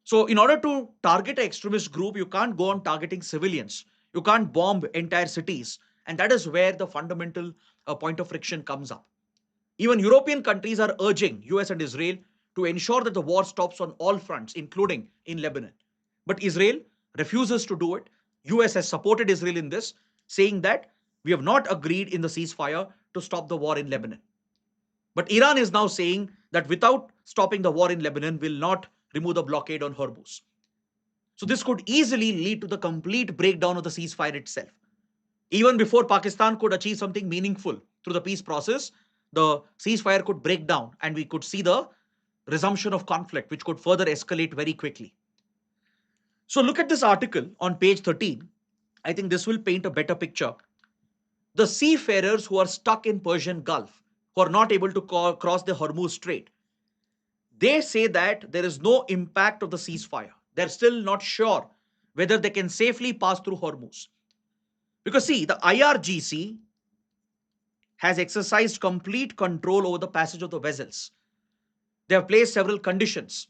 So in order to target an extremist group, you can't go on targeting civilians. You can't bomb entire cities. And that is where the fundamental point of friction comes up. Even European countries are urging US and Israel to ensure that the war stops on all fronts, including in Lebanon. But Israel refuses to do it. US has supported Israel in this, saying that we have not agreed in the ceasefire to stop the war in Lebanon. But Iran is now saying that without stopping the war in Lebanon, will not remove the blockade on Hormuz. So this could easily lead to the complete breakdown of the ceasefire itself. Even before Pakistan could achieve something meaningful through the peace process, the ceasefire could break down and we could see the resumption of conflict, which could further escalate very quickly. So look at this article on page 13. I think this will paint a better picture. The seafarers who are stuck in Persian Gulf, who are not able to cross the Hormuz Strait, they say that there is no impact of the ceasefire. They're still not sure whether they can safely pass through Hormuz. Because see, the IRGC has exercised complete control over the passage of the vessels. They have placed several conditions.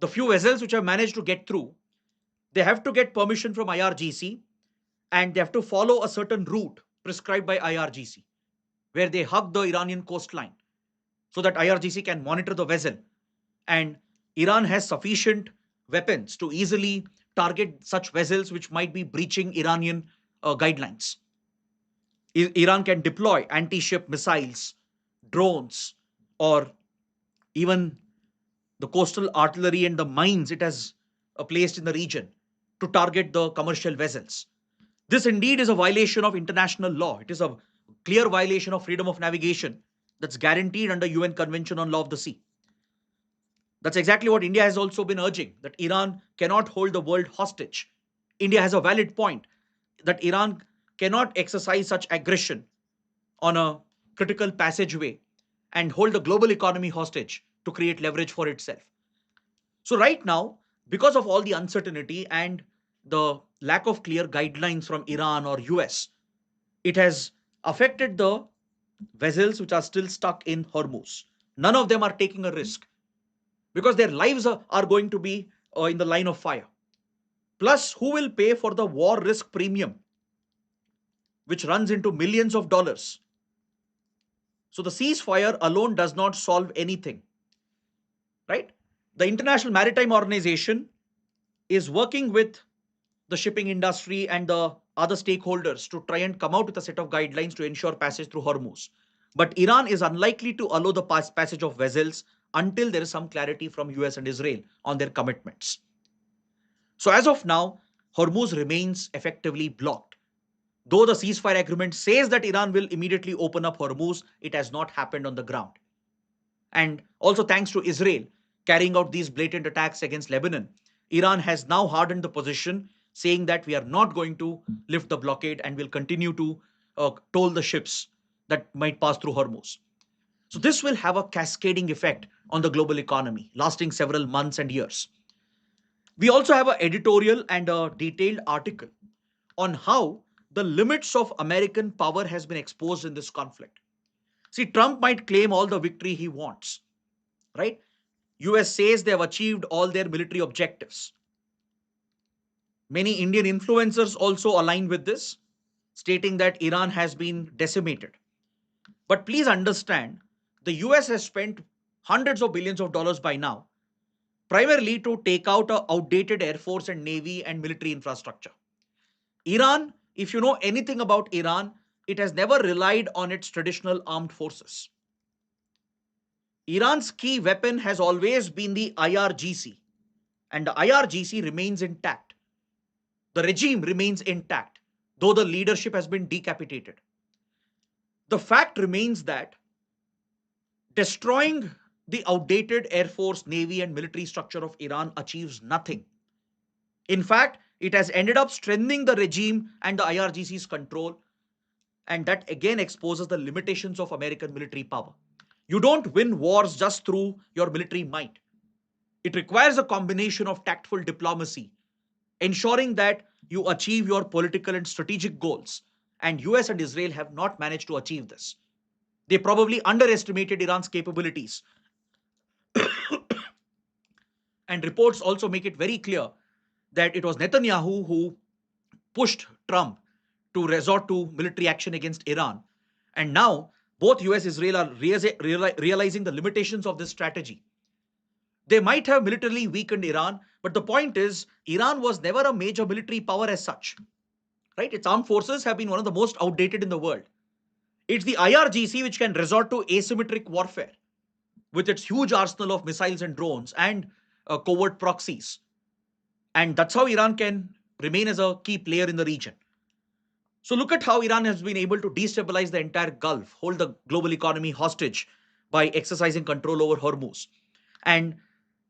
The few vessels which have managed to get through, they have to get permission from IRGC, and they have to follow a certain route prescribed by IRGC, where they hug the Iranian coastline so that IRGC can monitor the vessel. And Iran has sufficient weapons to easily target such vessels which might be breaching Iranian guidelines. Iran can deploy anti-ship missiles, drones, or Even the coastal artillery and the mines it has placed in the region to target the commercial vessels. This indeed is a violation of international law. It is a clear violation of freedom of navigation that's guaranteed under UN Convention on Law of the Sea. That's exactly what India has also been urging, that Iran cannot hold the world hostage. India has a valid point that Iran cannot exercise such aggression on a critical passageway and hold the global economy hostage to create leverage for itself. So, right now, because of all the uncertainty and the lack of clear guidelines from Iran or US, it has affected the vessels which are still stuck in Hormuz. None of them are taking a risk because their lives are going to be in the line of fire. Plus, who will pay for the war risk premium, which runs into millions of dollars? So, the ceasefire alone does not solve anything, right? The International Maritime Organization is working with the shipping industry and the other stakeholders to try and come out with a set of guidelines to ensure passage through Hormuz. But Iran is unlikely to allow the passage of vessels until there is some clarity from US and Israel on their commitments. So, as of now, Hormuz remains effectively blocked. Though the ceasefire agreement says that Iran will immediately open up Hormuz, it has not happened on the ground. And also, thanks to Israel carrying out these blatant attacks against Lebanon, Iran has now hardened the position, saying that we are not going to lift the blockade and will continue to toll the ships that might pass through Hormuz. So, this will have a cascading effect on the global economy, lasting several months and years. We also have an editorial and a detailed article on how the limits of American power has been exposed in this conflict. See, Trump might claim all the victory he wants, right? US says they have achieved all their military objectives. Many Indian influencers also align with this, stating that Iran has been decimated. But please understand, the US has spent hundreds of billions of dollars by now, primarily to take out a outdated air force and navy and military infrastructure. Iran, if you know anything about Iran, it has never relied on its traditional armed forces. Iran's key weapon has always been the IRGC, and the IRGC remains intact. The regime remains intact, though the leadership has been decapitated. The fact remains that destroying the outdated air force, navy, and military structure of Iran achieves nothing. In fact, it has ended up strengthening the regime and the IRGC's control, and that again exposes the limitations of American military power. You don't win wars just through your military might. It requires a combination of tactful diplomacy, ensuring that you achieve your political and strategic goals. And US and Israel have not managed to achieve this. They probably underestimated Iran's capabilities. And reports also make it very clear that it was Netanyahu who pushed Trump to resort to military action against Iran. And now both US and Israel are realizing the limitations of this strategy. They might have militarily weakened Iran, but the point is, Iran was never a major military power as such. Right? Its armed forces have been one of the most outdated in the world. It's the IRGC which can resort to asymmetric warfare with its huge arsenal of missiles and drones and covert proxies. And that's how Iran can remain as a key player in the region. So look at how Iran has been able to destabilize the entire Gulf, hold the global economy hostage by exercising control over Hormuz. And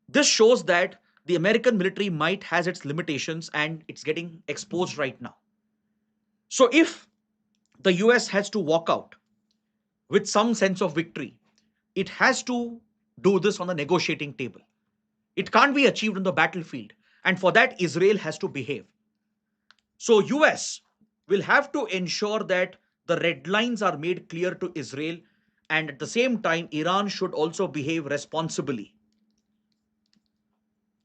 this shows that the American military might has its limitations and it's getting exposed right now. So if the US has to walk out with some sense of victory, it has to do this on the negotiating table. It can't be achieved on the battlefield. And for that, Israel has to behave. So US will have to ensure that the red lines are made clear to Israel, and at the same time, Iran should also behave responsibly.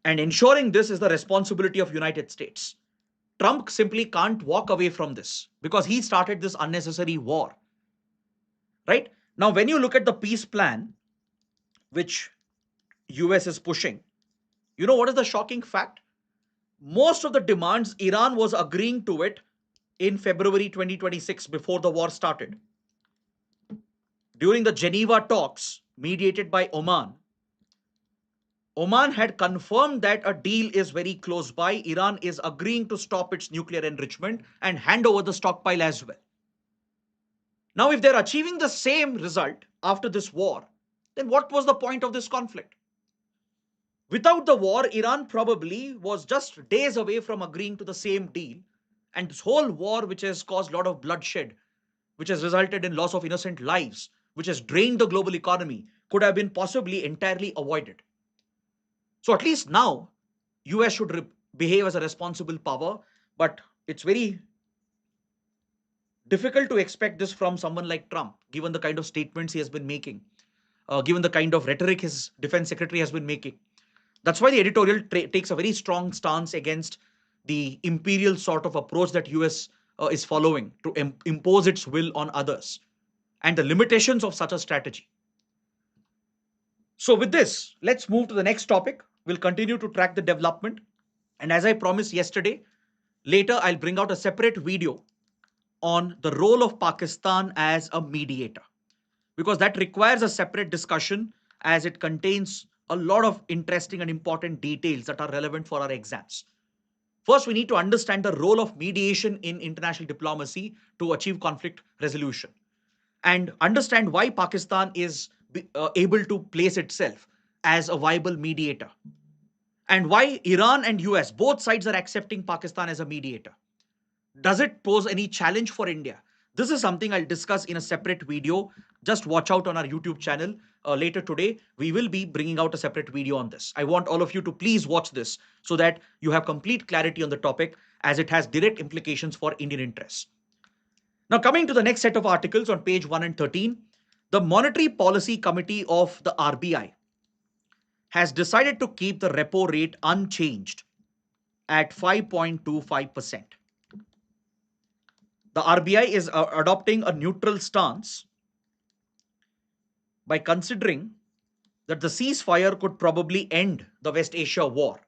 And ensuring this is the responsibility of United States. Trump simply can't walk away from this because he started this unnecessary war. Right? Now, when you look at the peace plan, which US is pushing, you know what is the shocking fact? Most of the demands, Iran was agreeing to it in February 2026 before the war started. During the Geneva talks mediated by Oman, Oman had confirmed that a deal is very close by. Iran is agreeing to stop its nuclear enrichment and hand over the stockpile as well. Now, if they're achieving the same result after this war, then what was the point of this conflict? Without the war, Iran probably was just days away from agreeing to the same deal. And this whole war, which has caused a lot of bloodshed, which has resulted in loss of innocent lives, which has drained the global economy, could have been possibly entirely avoided. So at least now, US should behave as a responsible power, but it's very difficult to expect this from someone like Trump, given the kind of statements he has been making, given the kind of rhetoric his defense secretary has been making. That's why the editorial takes a very strong stance against the imperial sort of approach that US is following to impose its will on others and the limitations of such a strategy. So with this, let's move to the next topic. We'll continue to track the development. And as I promised yesterday, later I'll bring out a separate video on the role of Pakistan as a mediator, because that requires a separate discussion as it contains a lot of interesting and important details that are relevant for our exams. First, we need to understand the role of mediation in international diplomacy to achieve conflict resolution and understand why Pakistan is able to place itself as a viable mediator and why Iran and US, both sides are accepting Pakistan as a mediator. Does it pose any challenge for India? This is something I'll discuss in a separate video. Just watch out on our YouTube channel. Later today, we will be bringing out a separate video on this. I want all of you to please watch this so that you have complete clarity on the topic, as it has direct implications for Indian interests. Now, coming to the next set of articles on page 1 and 13, the Monetary Policy Committee of the RBI has decided to keep the repo rate unchanged at 5.25%. The RBI is adopting a neutral stance by considering that the ceasefire could probably end the West Asia war.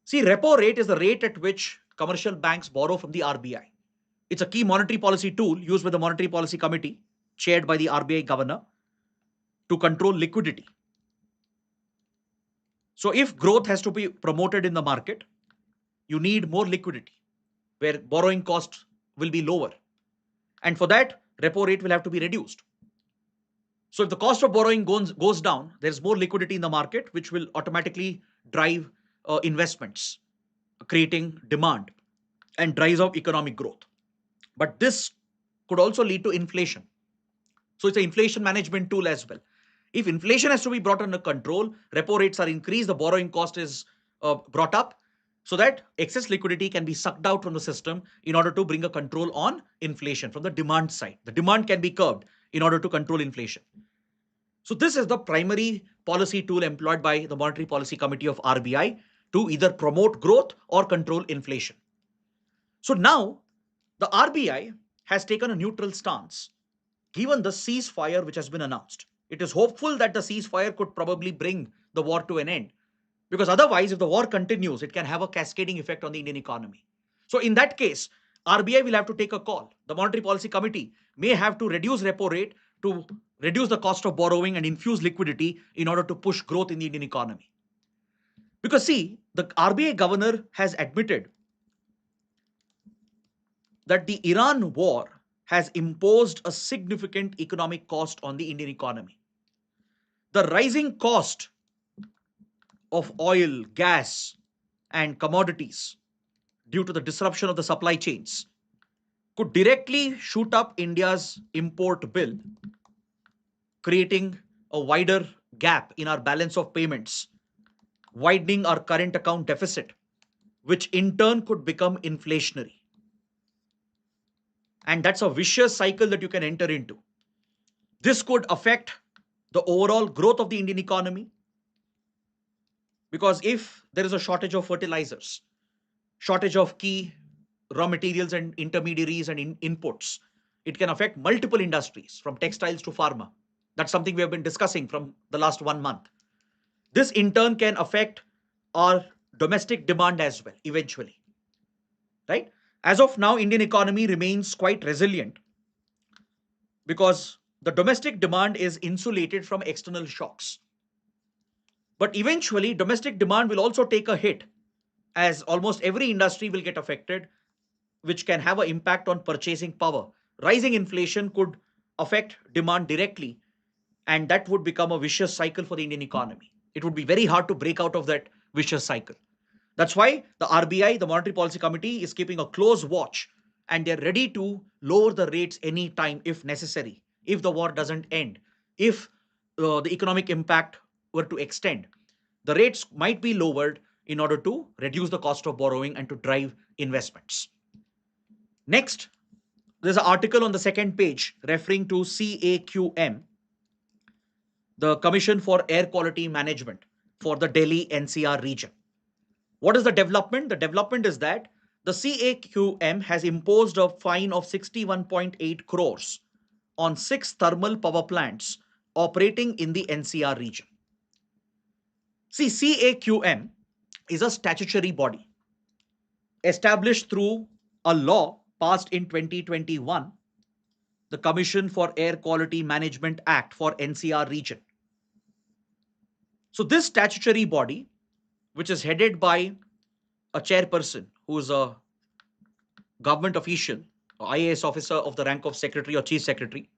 See, repo rate is the rate at which commercial banks borrow from the RBI. It's a key monetary policy tool used by the Monetary Policy Committee, chaired by the RBI governor, to control liquidity. So if growth has to be promoted in the market, you need more liquidity, where borrowing costs will be lower. And for that, repo rate will have to be reduced. So if the cost of borrowing goes down, there's more liquidity in the market, which will automatically drive investments, creating demand and drives up economic growth. But this could also lead to inflation. So it's an inflation management tool as well. If inflation has to be brought under control, repo rates are increased, the borrowing cost is brought up, so that excess liquidity can be sucked out from the system in order to bring a control on inflation from the demand side. The demand can be curbed in order to control inflation. So this is the primary policy tool employed by the Monetary Policy Committee of RBI to either promote growth or control inflation. So now the RBI has taken a neutral stance given the ceasefire which has been announced. It is hopeful that the ceasefire could probably bring the war to an end, because otherwise, if the war continues, it can have a cascading effect on the Indian economy. So in that case, RBI will have to take a call. The Monetary Policy Committee may have to reduce repo rate to reduce the cost of borrowing and infuse liquidity in order to push growth in the Indian economy. Because see, the RBI governor has admitted that the Iran war has imposed a significant economic cost on the Indian economy. The rising cost of oil, gas, and commodities due to the disruption of the supply chains could directly shoot up India's import bill, creating a wider gap in our balance of payments, widening our current account deficit, which in turn could become inflationary. And that's a vicious cycle that you can enter into. This could affect the overall growth of the Indian economy, because if there is a shortage of fertilizers, shortage of key raw materials and intermediaries and inputs, it can affect multiple industries from textiles to pharma. That's something we have been discussing from the last 1 month. This in turn can affect our domestic demand as well, eventually. Right? As of now, Indian economy remains quite resilient because the domestic demand is insulated from external shocks. But eventually, domestic demand will also take a hit, as almost every industry will get affected, which can have an impact on purchasing power. Rising inflation could affect demand directly, and that would become a vicious cycle for the Indian economy. It would be very hard to break out of that vicious cycle. That's why the RBI, the Monetary Policy Committee, is keeping a close watch, and they're ready to lower the rates anytime if necessary, if the war doesn't end, if the economic impact were to extend. The rates might be lowered in order to reduce the cost of borrowing and to drive investments. Next, there's an article on the second page referring to CAQM, the Commission for Air Quality Management for the Delhi NCR region. What is the development? The development is that the CAQM has imposed a fine of 61.8 crores on 6 thermal power plants operating in the NCR region. See, CAQM is a statutory body established through a law passed in 2021, the Commission for Air Quality Management Act for NCR region. So this statutory body, which is headed by a chairperson who is a government official, or IAS officer of the rank of secretary or chief secretary,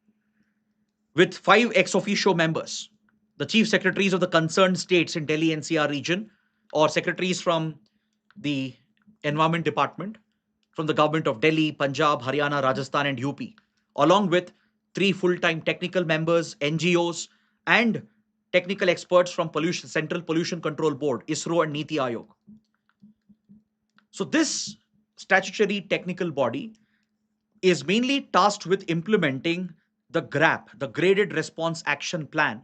with 5 ex officio members, the chief secretaries of the concerned states in Delhi NCR region, or secretaries from the Environment Department, from the government of Delhi, Punjab, Haryana, Rajasthan, and UP, along with 3 full-time technical members, NGOs, and technical experts from Central Pollution Control Board, ISRO, and Niti Aayog. So this statutory technical body is mainly tasked with implementing the GRAP, the Graded Response Action Plan,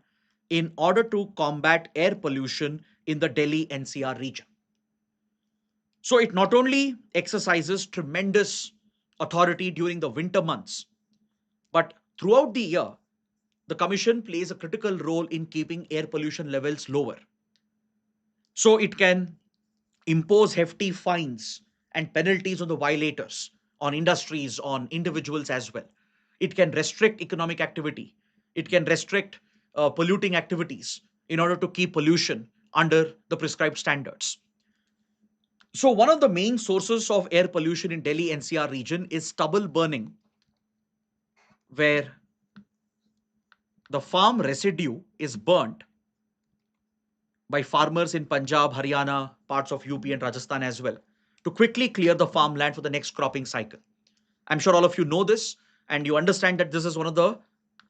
in order to combat air pollution in the Delhi NCR region. So it not only exercises tremendous authority during the winter months, but throughout the year, the Commission plays a critical role in keeping air pollution levels lower. So it can impose hefty fines and penalties on the violators, on industries, on individuals as well. It can restrict economic activity. It can restrict polluting activities in order to keep pollution under the prescribed standards. So one of the main sources of air pollution in Delhi NCR region is stubble burning, where the farm residue is burnt by farmers in Punjab, Haryana, parts of UP and Rajasthan as well, to quickly clear the farmland for the next cropping cycle. I'm sure all of you know this, and you understand that this is one of the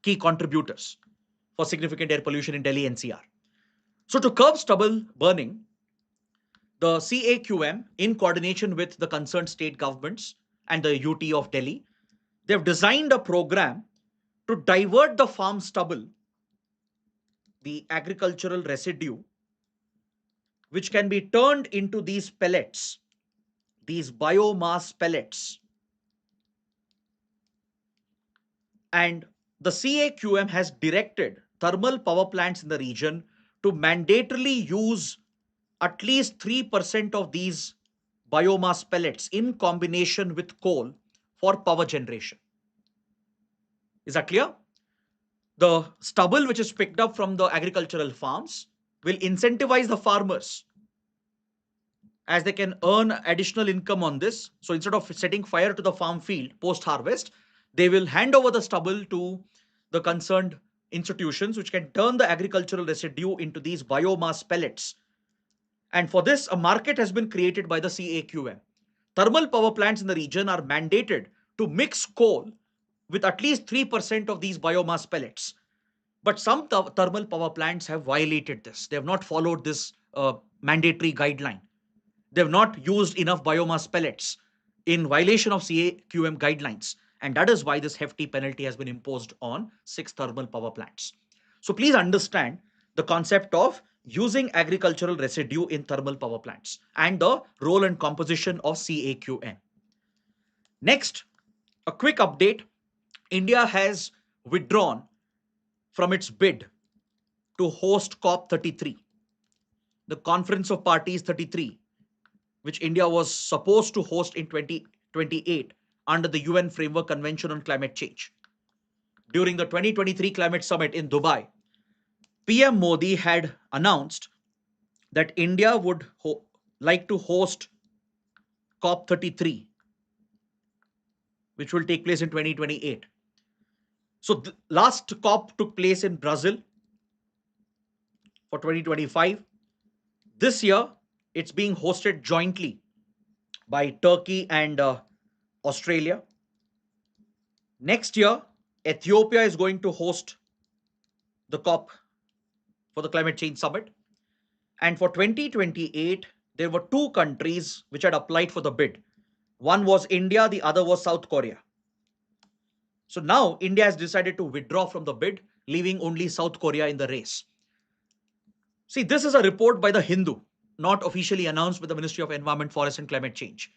key contributors for significant air pollution in Delhi NCR. So to curb stubble burning, the CAQM, in coordination with the concerned state governments and the UT of Delhi, they've designed a program to divert the farm stubble, the agricultural residue, which can be turned into these pellets, these biomass pellets. And the CAQM has directed thermal power plants in the region to mandatorily use at least 3% of these biomass pellets in combination with coal for power generation. Is that clear? The stubble which is picked up from the agricultural farms will incentivize the farmers, as they can earn additional income on this. So instead of setting fire to the farm field post harvest, they will hand over the stubble to the concerned institutions, which can turn the agricultural residue into these biomass pellets. And for this, a market has been created by the CAQM. Thermal power plants in the region are mandated to mix coal with at least 3% of these biomass pellets. But some thermal power plants have violated this. They have not followed this mandatory guideline. They have not used enough biomass pellets in violation of CAQM guidelines. And that is why this hefty penalty has been imposed on 6 thermal power plants. So please understand the concept of using agricultural residue in thermal power plants and the role and composition of CAQM. Next, a quick update. India has withdrawn from its bid to host COP33, the Conference of Parties 33, which India was supposed to host in 2028 under the UN Framework Convention on Climate Change. During the 2023 Climate Summit in Dubai, PM Modi had announced that India would like to host COP33, which will take place in 2028. So the last COP took place in Brazil for 2025. This year, it's being hosted jointly by Turkey and Australia. Next year, Ethiopia is going to host the COP for the climate change summit. And for 2028, there were two countries which had applied for the bid. One was India, the other was South Korea. So now India has decided to withdraw from the bid, leaving only South Korea in the race. See, this is a report by the Hindu, not officially announced by the Ministry of Environment, Forest and Climate Change.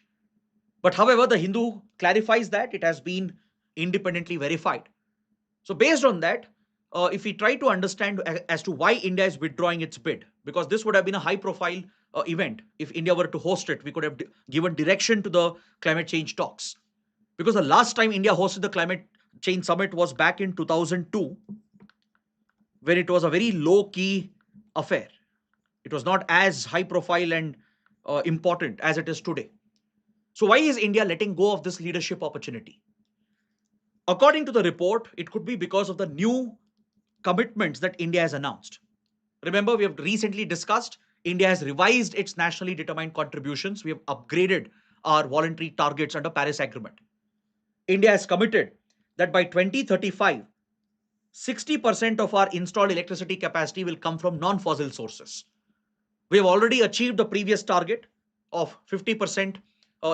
But however, the Hindu clarifies that it has been independently verified. So based on that, if we try to understand as to why India is withdrawing its bid, because this would have been a high profile event. If India were to host it, we could have given direction to the climate change talks. Because the last time India hosted the climate change summit was back in 2002, when it was a very low key affair. It was not as high profile and important as it is today. So why is India letting go of this leadership opportunity? According to the report, it could be because of the new commitments that India has announced. Remember, we have recently discussed India has revised its nationally determined contributions. We have upgraded our voluntary targets under Paris Agreement. India has committed that by 2035, 60% of our installed electricity capacity will come from non-fossil sources. We have already achieved the previous target of 50%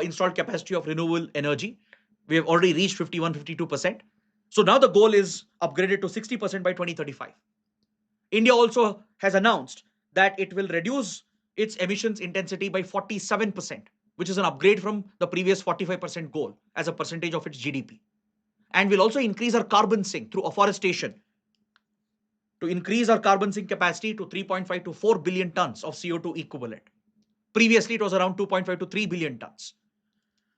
installed capacity of renewable energy. We have already reached 51, 52%. So now the goal is upgraded to 60% by 2035. India also has announced that it will reduce its emissions intensity by 47%, which is an upgrade from the previous 45% goal as a percentage of its GDP. And will also increase our carbon sink through afforestation to increase our carbon sink capacity to 3.5 to 4 billion tons of CO2 equivalent. Previously, it was around 2.5 to 3 billion tons.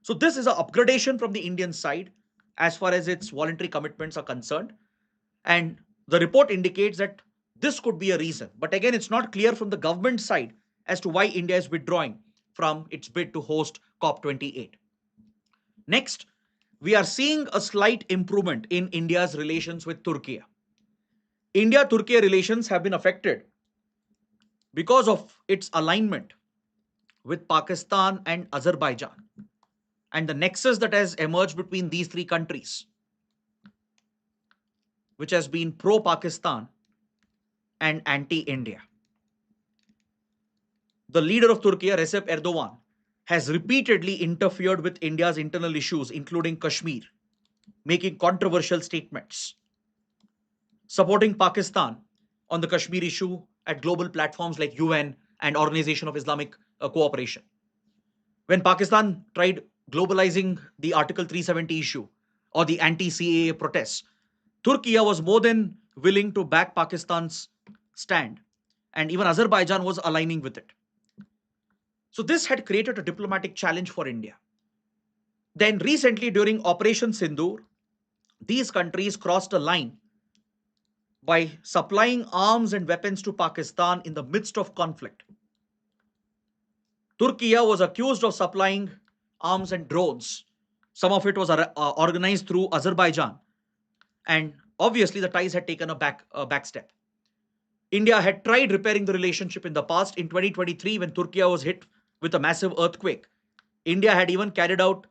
So this is an upgradation from the Indian side as far as its voluntary commitments are concerned. And the report indicates that this could be a reason. But again, it's not clear from the government side as to why India is withdrawing from its bid to host COP28. Next, we are seeing a slight improvement in India's relations with Turkey. India-Turkey relations have been affected because of its alignment with Pakistan and Azerbaijan and the nexus that has emerged between these three countries, which has been pro-Pakistan and anti-India. The leader of Turkey, Recep Erdogan, has repeatedly interfered with India's internal issues, including Kashmir, making controversial statements, supporting Pakistan on the Kashmir issue at global platforms like UN and Organization of Islamic Cooperation. When Pakistan tried globalizing the Article 370 issue or the anti-CAA protests, Turkey was more than willing to back Pakistan's stand, and even Azerbaijan was aligning with it. So this had created a diplomatic challenge for India. Then recently during Operation Sindoor, these countries crossed a line by supplying arms and weapons to Pakistan in the midst of conflict. Turkey was accused of supplying arms and drones. Some of it was organized through Azerbaijan. And obviously the ties had taken a back step. India had tried repairing the relationship in the past. In 2023, when Turkey was hit with a massive earthquake, India had even carried out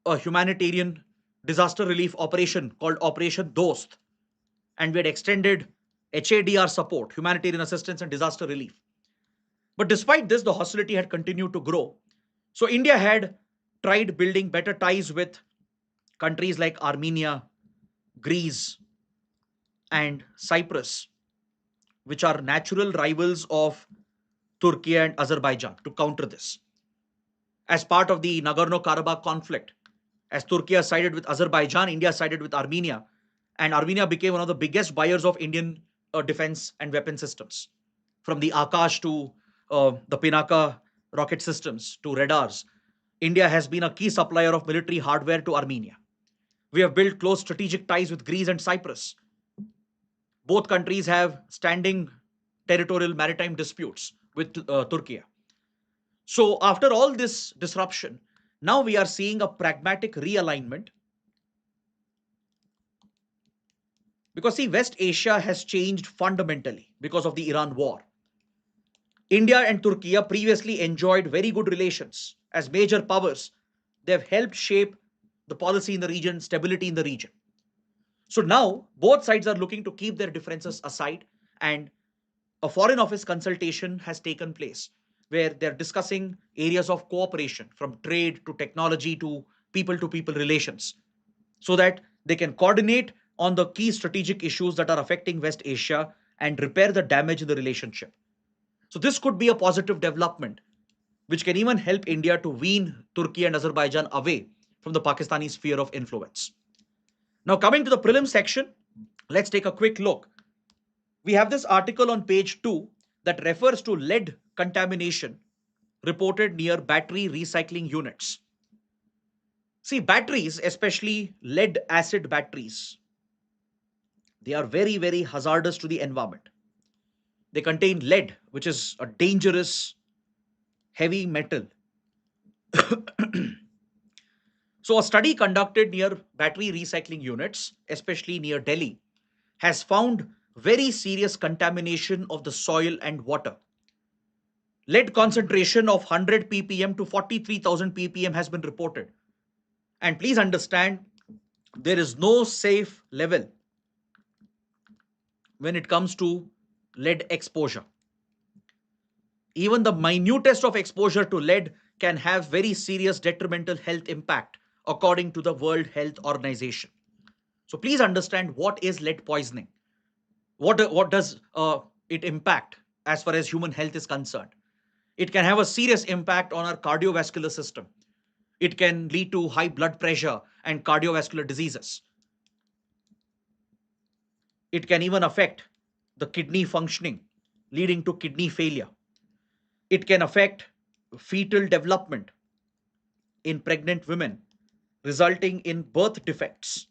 a humanitarian disaster relief operation called Operation Dost. And we had extended HADR support, humanitarian assistance and disaster relief. But despite this, the hostility had continued to grow. So India had tried building better ties with countries like Armenia, Greece, and Cyprus, which are natural rivals of Turkey and Azerbaijan, to counter this. As part of the Nagorno-Karabakh conflict, as Turkey sided with Azerbaijan, India sided with Armenia, and Armenia became one of the biggest buyers of Indian defense and weapon systems, from the Akash to the Pinaka rocket systems to radars. India has been a key supplier of military hardware to Armenia. We have built close strategic ties with Greece and Cyprus. Both countries have standing territorial maritime disputes with Turkey. So after all this disruption, now we are seeing a pragmatic realignment because see, West Asia has changed fundamentally because of the Iran war. India and Turkey previously enjoyed very good relations as major powers. They have helped shape the policy in the region, stability in the region. So now both sides are looking to keep their differences aside, and a foreign office consultation has taken place where they're discussing areas of cooperation from trade to technology to people relations so that they can coordinate on the key strategic issues that are affecting West Asia and repair the damage in the relationship. So this could be a positive development which can even help India to wean Turkey and Azerbaijan away from the Pakistani sphere of influence. Now, coming to the prelim section, let's take a quick look. We have this article on page 2 that refers to lead contamination reported near battery recycling units. See, batteries, especially lead acid batteries, they are very, very hazardous to the environment. They contain lead, which is a dangerous heavy metal. So, a study conducted near battery recycling units, especially near Delhi, has found very serious contamination of the soil and water. Lead concentration of 100 ppm to 43,000 ppm has been reported. And please understand, there is no safe level when it comes to lead exposure. Even the minutest of exposure to lead can have very serious detrimental health impact, according to the World Health Organization. So please understand what is lead poisoning. What does it impact as far as human health is concerned? It can have a serious impact on our cardiovascular system. It can lead to high blood pressure and cardiovascular diseases. It can even affect the kidney functioning, leading to kidney failure. It can affect fetal development in pregnant women, resulting in birth defects.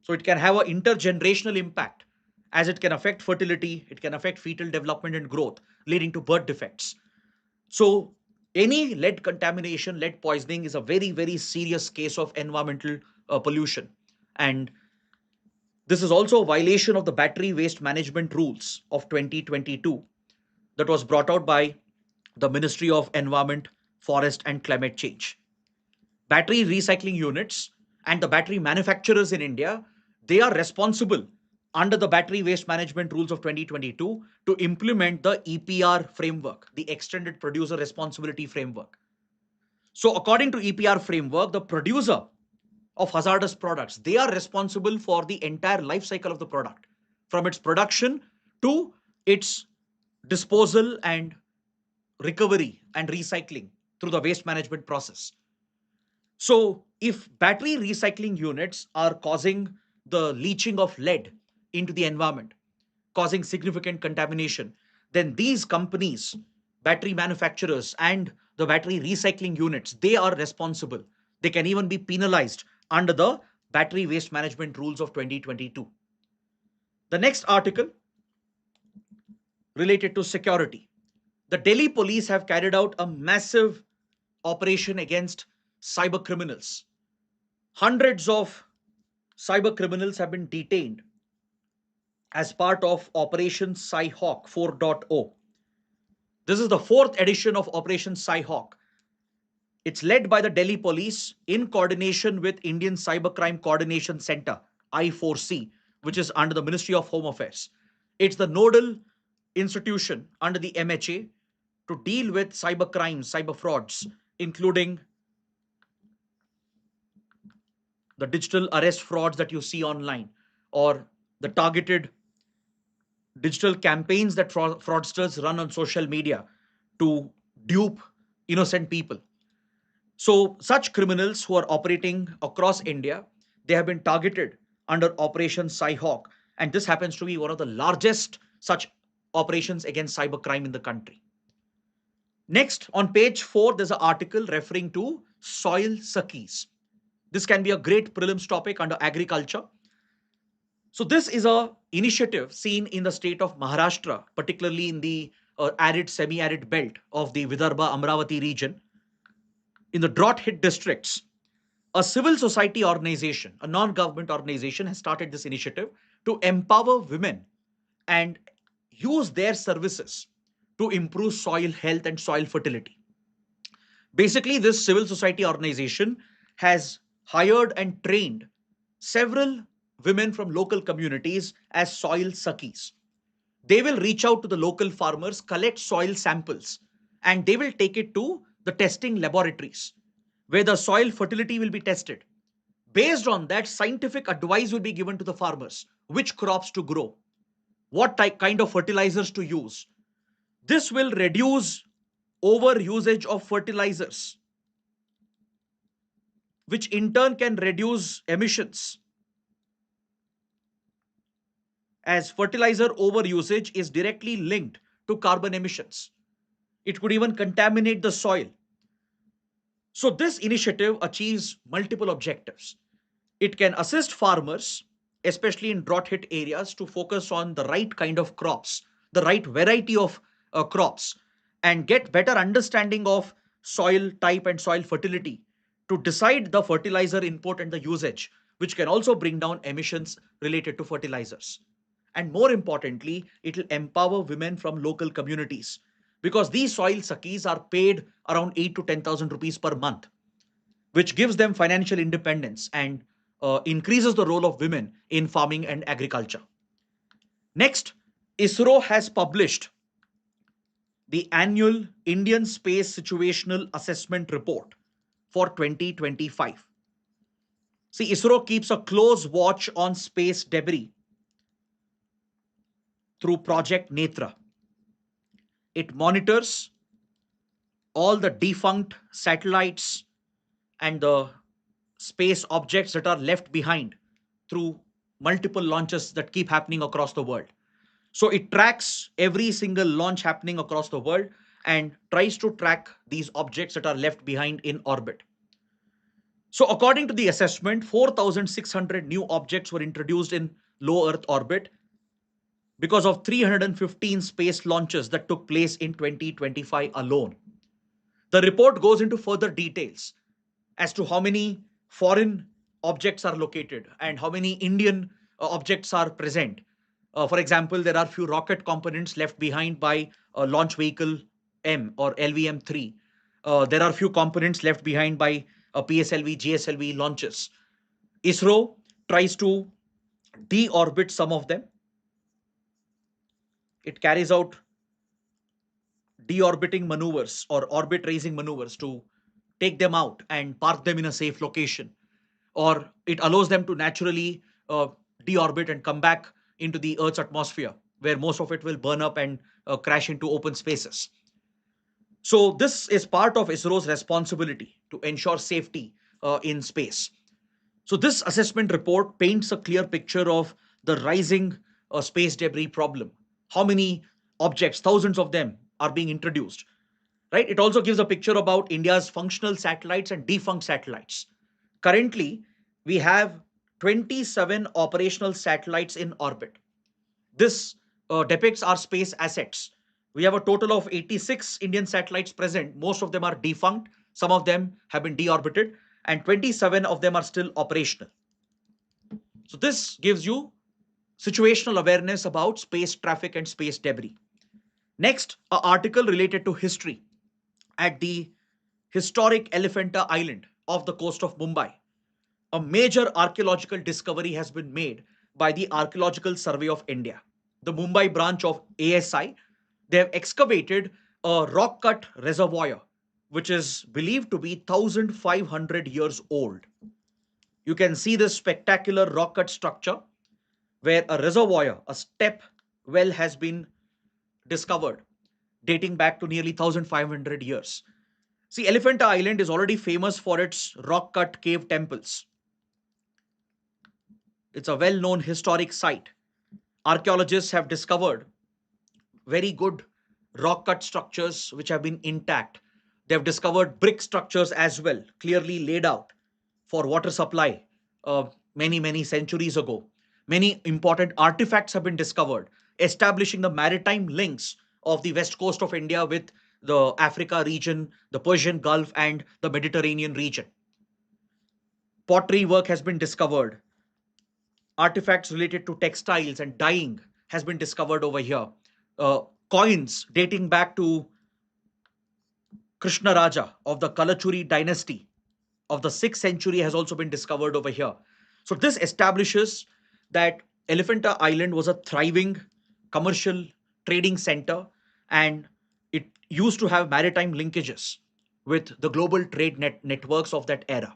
So it can have an intergenerational impact as it can affect fertility, it can affect fetal development and growth, leading to birth defects. So any lead contamination, lead poisoning is a very, very serious case of environmental pollution. And this is also a violation of the battery waste management rules of 2022 that was brought out by the Ministry of Environment, Forest and Climate Change. Battery recycling units and the battery manufacturers in India, they are responsible under the battery waste management rules of 2022 to implement the EPR framework, the extended producer responsibility framework. So according to EPR framework, the producer of hazardous products, they are responsible for the entire life cycle of the product, from its production to its disposal and recovery and recycling through the waste management process. So, if battery recycling units are causing the leaching of lead into the environment, causing significant contamination, then these companies, battery manufacturers, and the battery recycling units, they are responsible. They can even be penalized under the battery waste management rules of 2022. The next article related to security. The Delhi police have carried out a massive operation against cyber criminals. Hundreds of cyber criminals have been detained as part of Operation CyHawk 4.0. This is the fourth edition of Operation CyHawk. It's led by the Delhi police in coordination with Indian Cybercrime Coordination Center, I4C, which is under the Ministry of Home Affairs. It's the nodal institution under the MHA to deal with cyber crimes, cyber frauds, including the digital arrest frauds that you see online or the targeted digital campaigns that fraudsters run on social media to dupe innocent people. So such criminals who are operating across India, they have been targeted under Operation CyHawk, and this happens to be one of the largest such operations against cybercrime in the country. Next, on page 4, there's an article referring to soil Sakhis. This can be a great prelims topic under agriculture. So this is a initiative seen in the state of Maharashtra, particularly in the arid, semi-arid belt of the Vidarbha Amravati region, in the drought-hit districts. A civil society organization, a non-government organization, has started this initiative to empower women and use their services to improve soil health and soil fertility. Basically, this civil society organization has hired and trained several women from local communities as soil Sakhis. They will reach out to the local farmers, collect soil samples, and they will take it to the testing laboratories where the soil fertility will be tested. Based on that, scientific advice will be given to the farmers which crops to grow, what kind of fertilizers to use. This will reduce over usage of fertilizers, which in turn can reduce emissions, as fertilizer overusage is directly linked to carbon emissions. It could even contaminate the soil. So, this initiative achieves multiple objectives. It can assist farmers, especially in drought hit areas, to focus on the right kind of crops, the right variety of crops, and get better understanding of soil type and soil fertility to decide the fertilizer input and the usage, which can also bring down emissions related to fertilizers. And more importantly, it will empower women from local communities because these soil sakis are paid around 8 to 10,000 rupees per month, which gives them financial independence and increases the role of women in farming and agriculture. Next, ISRO has published the annual Indian Space Situational Assessment Report for 2025. See, ISRO keeps a close watch on space debris through Project Netra. It monitors all the defunct satellites and the space objects that are left behind through multiple launches that keep happening across the world. So it tracks every single launch happening across the world and tries to track these objects that are left behind in orbit. So according to the assessment, 4,600 new objects were introduced in low Earth orbit because of 315 space launches that took place in 2025 alone. The report goes into further details as to how many foreign objects are located and how many Indian objects are present. For example, there are few rocket components left behind by launch vehicle M or LVM-3. There are few components left behind by PSLV, GSLV launches. ISRO tries to deorbit some of them. It carries out deorbiting maneuvers or orbit raising maneuvers to take them out and park them in a safe location, or it allows them to naturally deorbit and come back into the Earth's atmosphere, where most of it will burn up and crash into open spaces. So, this is part of ISRO's responsibility to ensure safety in space. So, this assessment report paints a clear picture of the rising space debris problem. How many objects, thousands of them, are being introduced, right? It also gives a picture about India's functional satellites and defunct satellites. Currently, we have 27 operational satellites in orbit. This depicts our space assets. We have a total of 86 Indian satellites present. Most of them are defunct. Some of them have been deorbited, and 27 of them are still operational. So this gives you situational awareness about space traffic and space debris. Next, an article related to history at the historic Elephanta Island off the coast of Mumbai. A major archaeological discovery has been made by the Archaeological Survey of India, the Mumbai branch of ASI. They have excavated a rock cut reservoir, which is believed to be 1,500 years old. You can see this spectacular rock cut structure where a reservoir, a step well, has been discovered dating back to nearly 1,500 years. See, Elephanta Island is already famous for its rock cut cave temples. It's a well known historic site. Archaeologists have discovered very good rock cut structures which have been intact. They have discovered brick structures as well, clearly laid out for water supply many centuries ago. Many important artifacts have been discovered, establishing the maritime links of the west coast of India with the Africa region, the Persian Gulf, and the Mediterranean region. Pottery work has been discovered. Artifacts related to textiles and dyeing has been discovered over here. Uh, Coins dating back to Krishna Raja of the Kalachuri dynasty of the 6th century has also been discovered over here. So this establishes that Elephanta Island was a thriving commercial trading center, and it used to have maritime linkages with the global trade networks of that era.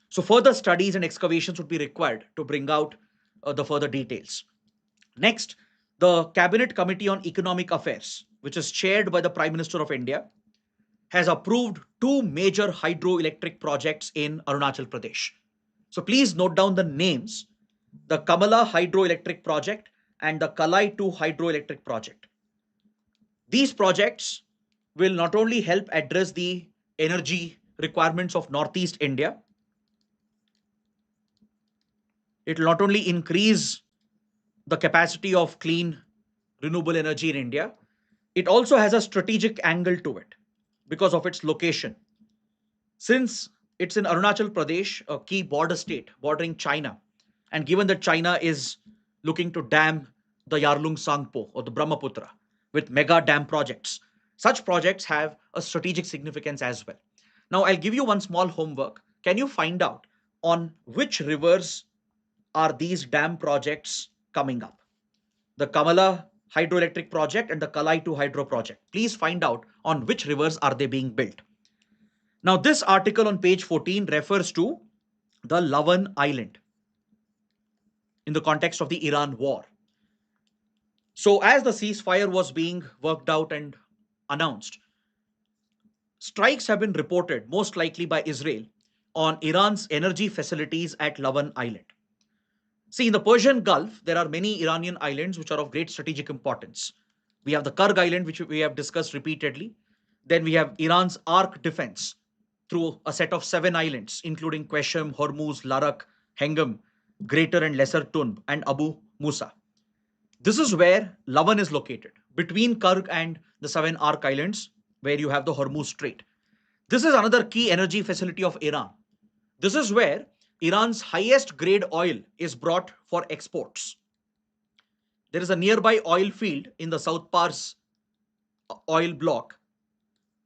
So further studies and excavations would be required to bring out the further details. Next, the Cabinet Committee on Economic Affairs, which is chaired by the Prime Minister of India, has approved two major hydroelectric projects in Arunachal Pradesh. So please note down the names: the Kamala Hydroelectric Project and the Kalai 2 Hydroelectric Project. These projects will not only help address the energy requirements of Northeast India, it will not only increase the capacity of clean renewable energy in India, it also has a strategic angle to it because of its location. Since it's in Arunachal Pradesh, a key border state bordering China, and given that China is looking to dam the Yarlung Sangpo or the Brahmaputra with mega dam projects, such projects have a strategic significance as well. Now, I'll give you one small homework. Can you find out on which rivers are these dam projects coming up? The Kamala hydroelectric project and the Kalai 2 hydro project. Please find out on which rivers are they being built. Now, this article on page 14 refers to the Lavan Island in the context of the Iran war. So, as the ceasefire was being worked out and announced, strikes have been reported, most likely by Israel, on Iran's energy facilities at Lavan Island. See, in the Persian Gulf, there are many Iranian islands which are of great strategic importance. We have the Karg Island, which we have discussed repeatedly. Then we have Iran's arc defense through a set of 7 islands, including Qeshm, Hormuz, Larak, Hengam, Greater and Lesser Tunb, and Abu Musa. This is where Lavan is located, between Karg and the 7 arc islands, where you have the Hormuz Strait. This is another key energy facility of Iran. This is where Iran's highest grade oil is brought for exports. There is a nearby oil field in the South Pars oil block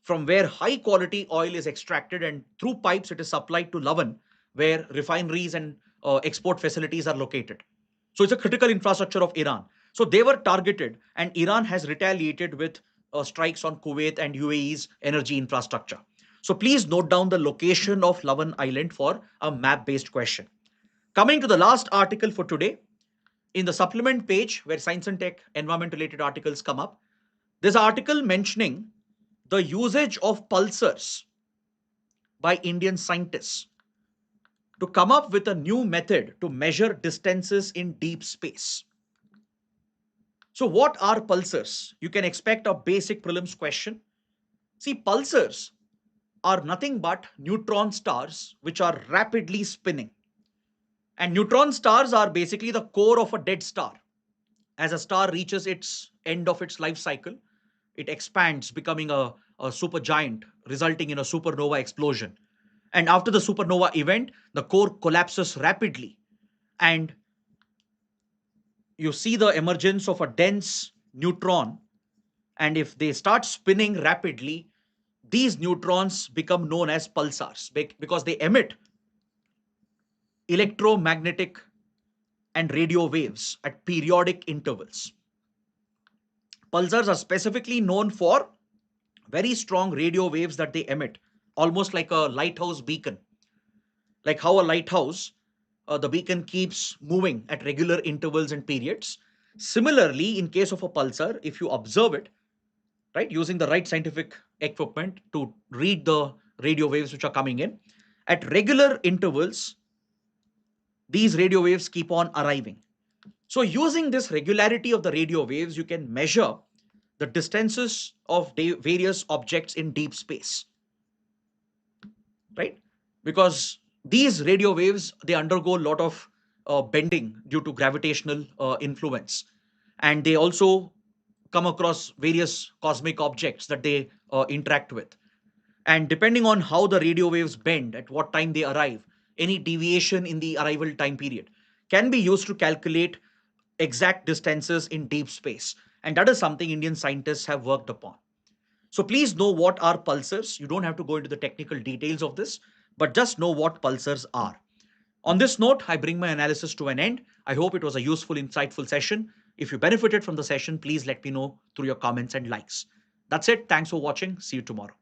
from where high quality oil is extracted, and through pipes it is supplied to Lavan, where refineries and export facilities are located. So it's a critical infrastructure of Iran. So they were targeted, and Iran has retaliated with strikes on Kuwait and UAE's energy infrastructure. So please note down the location of Lavan Island for a map-based question. Coming to the last article for today, in the supplement page where science and tech environment-related articles come up, there's an article mentioning the usage of pulsars by Indian scientists to come up with a new method to measure distances in deep space. So what are pulsars? You can expect a basic prelims question. See, pulsars are nothing but neutron stars which are rapidly spinning. And neutron stars are basically the core of a dead star. As a star reaches its end of its life cycle, it expands, becoming a supergiant, resulting in a supernova explosion. And after the supernova event, the core collapses rapidly, and you see the emergence of a dense neutron. And if they start spinning rapidly, these neutrons become known as pulsars because they emit electromagnetic and radio waves at periodic intervals. Pulsars are specifically known for very strong radio waves that they emit, almost like a lighthouse beacon. Like how a lighthouse, the beacon keeps moving at regular intervals and periods. Similarly, in case of a pulsar, if you observe it, right, using the right scientific equipment to read the radio waves which are coming in, at regular intervals, these radio waves keep on arriving. So using this regularity of the radio waves, you can measure the distances of various objects in deep space, right? Because these radio waves, they undergo a lot of bending due to gravitational influence. And they also come across various cosmic objects that they interact with. And depending on how the radio waves bend, at what time they arrive, any deviation in the arrival time period can be used to calculate exact distances in deep space. And that is something Indian scientists have worked upon. So please know what are pulsars. You don't have to go into the technical details of this, but just know what pulsars are. On this note, I bring my analysis to an end. I hope it was a useful, insightful session. If you benefited from the session, please let me know through your comments and likes. That's it. Thanks for watching. See you tomorrow.